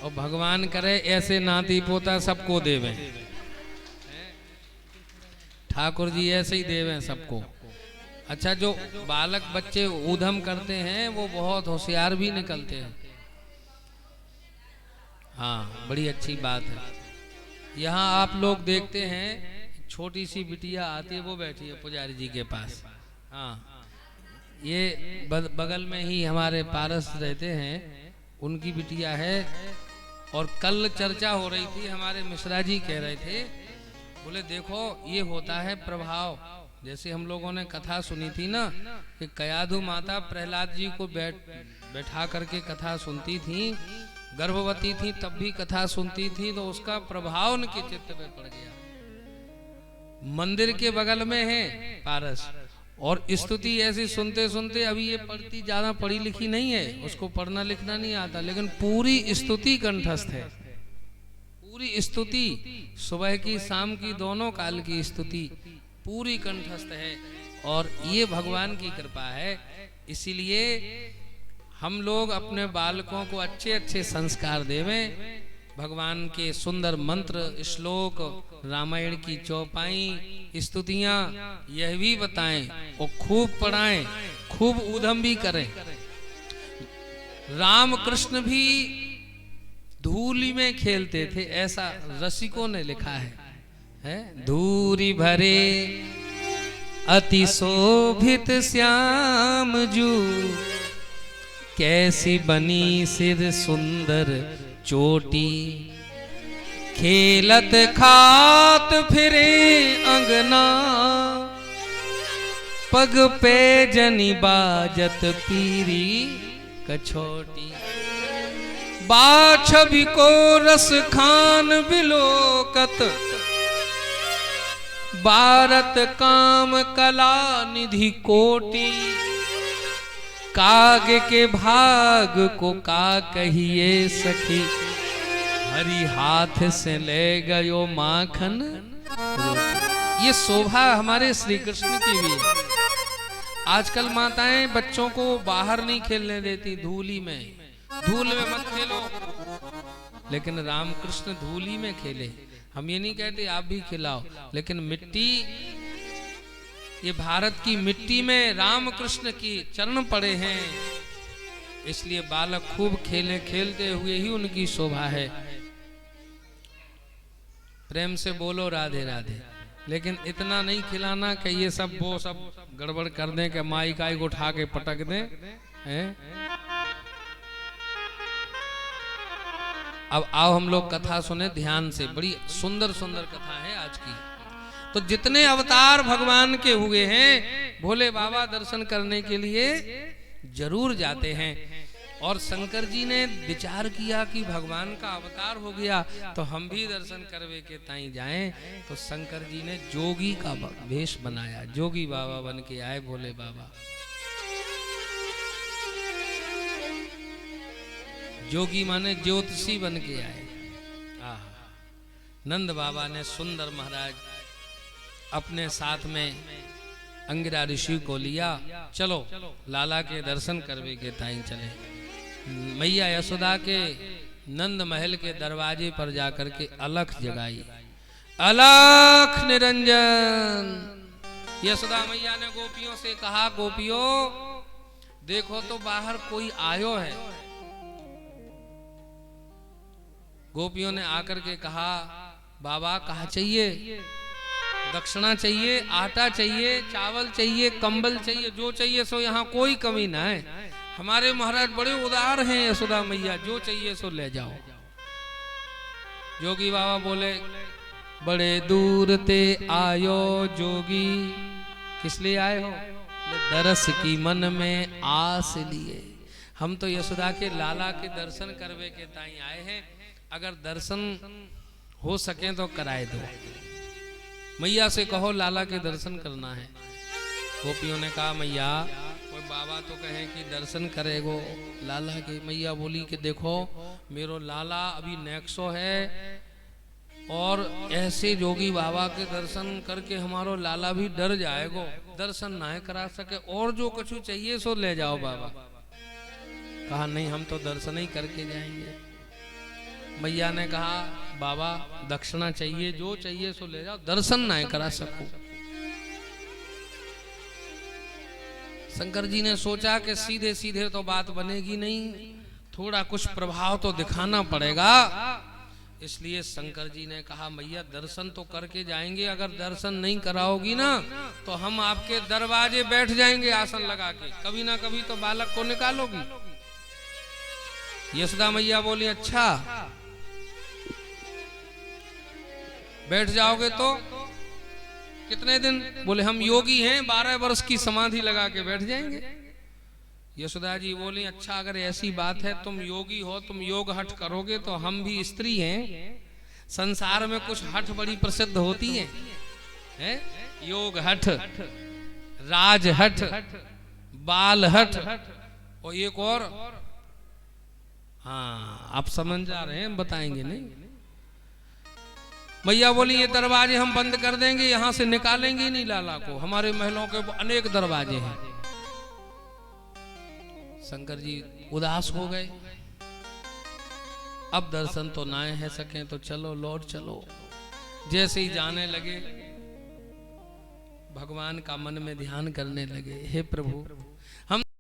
और भगवान करे ऐसे नाती पोता सबको देवे, ठाकुर जी ऐसे ही देवे सबको। अच्छा जो बालक बच्चे ऊधम करते हैं वो बहुत होशियार भी निकलते हैं। हाँ बड़ी अच्छी बात है। यहाँ आप लोग देखते हैं छोटी सी बिटिया आती है, वो बैठी है पुजारी जी के पास। हाँ ये बगल में ही हमारे पारस रहते हैं, उनकी बिटिया है। और कल चर्चा हो रही थी, हमारे मिश्रा जी कह रहे थे, बोले देखो ये होता है प्रभाव। जैसे हम लोगों ने कथा सुनी थी ना कि कयाधु माता प्रहलाद जी को बैठा करके कथा सुनती थी, गर्भवती थी तब भी कथा सुनती थी, तो उसका प्रभाव उनके चित्त पे पड़ गया। मंदिर के बगल में है पारस, और स्तुति ऐसी सुनते सुनते, अभी ये पढ़ती ज्यादा पढ़ी लिखी नहीं है, उसको पढ़ना लिखना नहीं आता, लेकिन पूरी स्तुति कंठस्थ है। पूरी स्तुति सुबह की शाम की दोनों काल की स्तुति पूरी कंठस्थ है, और ये भगवान की कृपा है। इसीलिए हम लोग अपने बालकों को अच्छे अच्छे संस्कार देवें, भगवान के सुंदर मंत्र, श्लोक, रामायण की चौपाई, स्तुतियां यह भी बताएं और खूब पढ़ाएं, खूब ऊधम भी करें। राम कृष्ण भी धूली में खेलते थे, ऐसा रसिकों ने लिखा है? धूरी भरे अति शोभित श्याम जू, कैसी बनी सिर सुंदर चोटी, खेलत खात फिरे अंगना, पग पे जनी बाजत पीरी कछोटी, बाछबी को रस खान बिलोकत, भारत काम कला निधि कोटि, काग के भाग को का कहिए सखी, हरि हाथ से ले गयो माखन रोटी। ये शोभा हमारे श्री कृष्ण की भी है। आजकल माताएं बच्चों को बाहर नहीं खेलने देती, धूली में, धूल में मत खेलो, लेकिन रामकृष्ण धूली में खेले। हम ये नहीं कहते आप भी खिलाओ, लेकिन मिट्टी, ये भारत की मिट्टी में राम कृष्ण की चरण पड़े हैं, इसलिए बालक खूब खेले, खेलते हुए ही उनकी शोभा है। प्रेम से बोलो राधे राधे। लेकिन इतना नहीं खिलाना कि ये सब वो सब गड़बड़ कर दें कि माई काई को उठा के पटक दें, हैं? अब आओ हम लोग कथा सुने ध्यान से, बड़ी सुंदर सुंदर कथा है आज की। तो जितने अवतार भगवान के हुए हैं, भोले बाबा दर्शन करने के लिए जरूर जाते हैं। और शंकर जी ने विचार किया कि भगवान का अवतार हो गया तो हम भी दर्शन करवे के ताई जाएं। तो शंकर जी ने जोगी का वेश बनाया, जोगी बाबा बन के आए भोले बाबा। जोगी माने ज्योतिषी बन के आए। नंद बाबा ने सुंदर महाराज अपने साथ में अंगिरा ऋषि को लिया, चलो लाला के दर्शन करवे के ताई चले। मैया यशोदा के नंद महल के दरवाजे पर जाकर के अलख जगाई, अलख निरंजन। यशोदा मैया ने गोपियों से कहा, गोपियों देखो तो बाहर कोई आयो है। गोपियों ने आकर के कहा, बाबा कहा चाहिए? दक्षिणा चाहिए, आटा चाहिए, चावल चाहिए, कंबल चाहिए, जो चाहिए सो यहाँ कोई कमी ना है। हमारे महाराज बड़े उदार हैं यशोदा मैया, जो चाहिए सो ले जाओ। जोगी बाबा बोले, बड़े दूर ते आयो जोगी, किस लिए आए हो? दरस की मन में आस लिए। हम तो यशोदा के लाला के दर्शन करवे के ताई आए हैं, अगर दर्शन हो सके तो कराए दो। मैया से कहो लाला के दर्शन करना है। गोपियों ने कहा, मैया कोई बाबा तो कहे कि दर्शन करेगो लाला के। मैया बोली कि देखो मेरो लाला अभी नेक्सो है और ऐसे जोगी बाबा के दर्शन करके हमारो लाला भी डर जाएगो, दर्शन ना करा सके, और जो कुछ चाहिए सो ले जाओ बाबा। कहा नहीं, हम तो दर्शन ही करके जाएंगे। मैया ने कहा, बाबा दक्षिणा चाहिए, जो चाहिए सो ले जाओ, दर्शन ना करा सकूं। शंकर जी ने सोचा कि सीधे सीधे तो बात बनेगी नहीं, थोड़ा कुछ प्रभाव तो दिखाना पड़ेगा। इसलिए शंकर जी ने कहा, मैया दर्शन तो करके जाएंगे, अगर दर्शन नहीं कराओगी ना तो हम आपके दरवाजे बैठ जाएंगे आसन लगा के, कभी ना कभी तो बालक को निकालोगी। यशोदा मैया बोली, अच्छा बैठ जाओगे तो कितने दिन? बोले हम योगी हैं, 12 वर्ष की समाधि लगा के बैठ जाएंगे। यशोदा जी बोली, अच्छा अगर ऐसी बात है, तुम योगी हो, तुम योग हठ करोगे, तो हम भी स्त्री हैं, संसार में कुछ हठ बड़ी प्रसिद्ध होती है? योग हठ, राज हठ, बाल हठ और एक और, हाँ आप समझ जा रहे हैं, बताएंगे नहीं। मैया बोली, ये दरवाजे हम बंद कर देंगे, यहां से निकालेंगे नहीं लाला को, हमारे महलों के अनेक दरवाजे हैं। शंकर जी उदास हो गए, अब दर्शन तो ना है सके तो चलो लौट चलो। जैसे ही जाने लगे, भगवान का मन में ध्यान करने लगे, हे प्रभु हम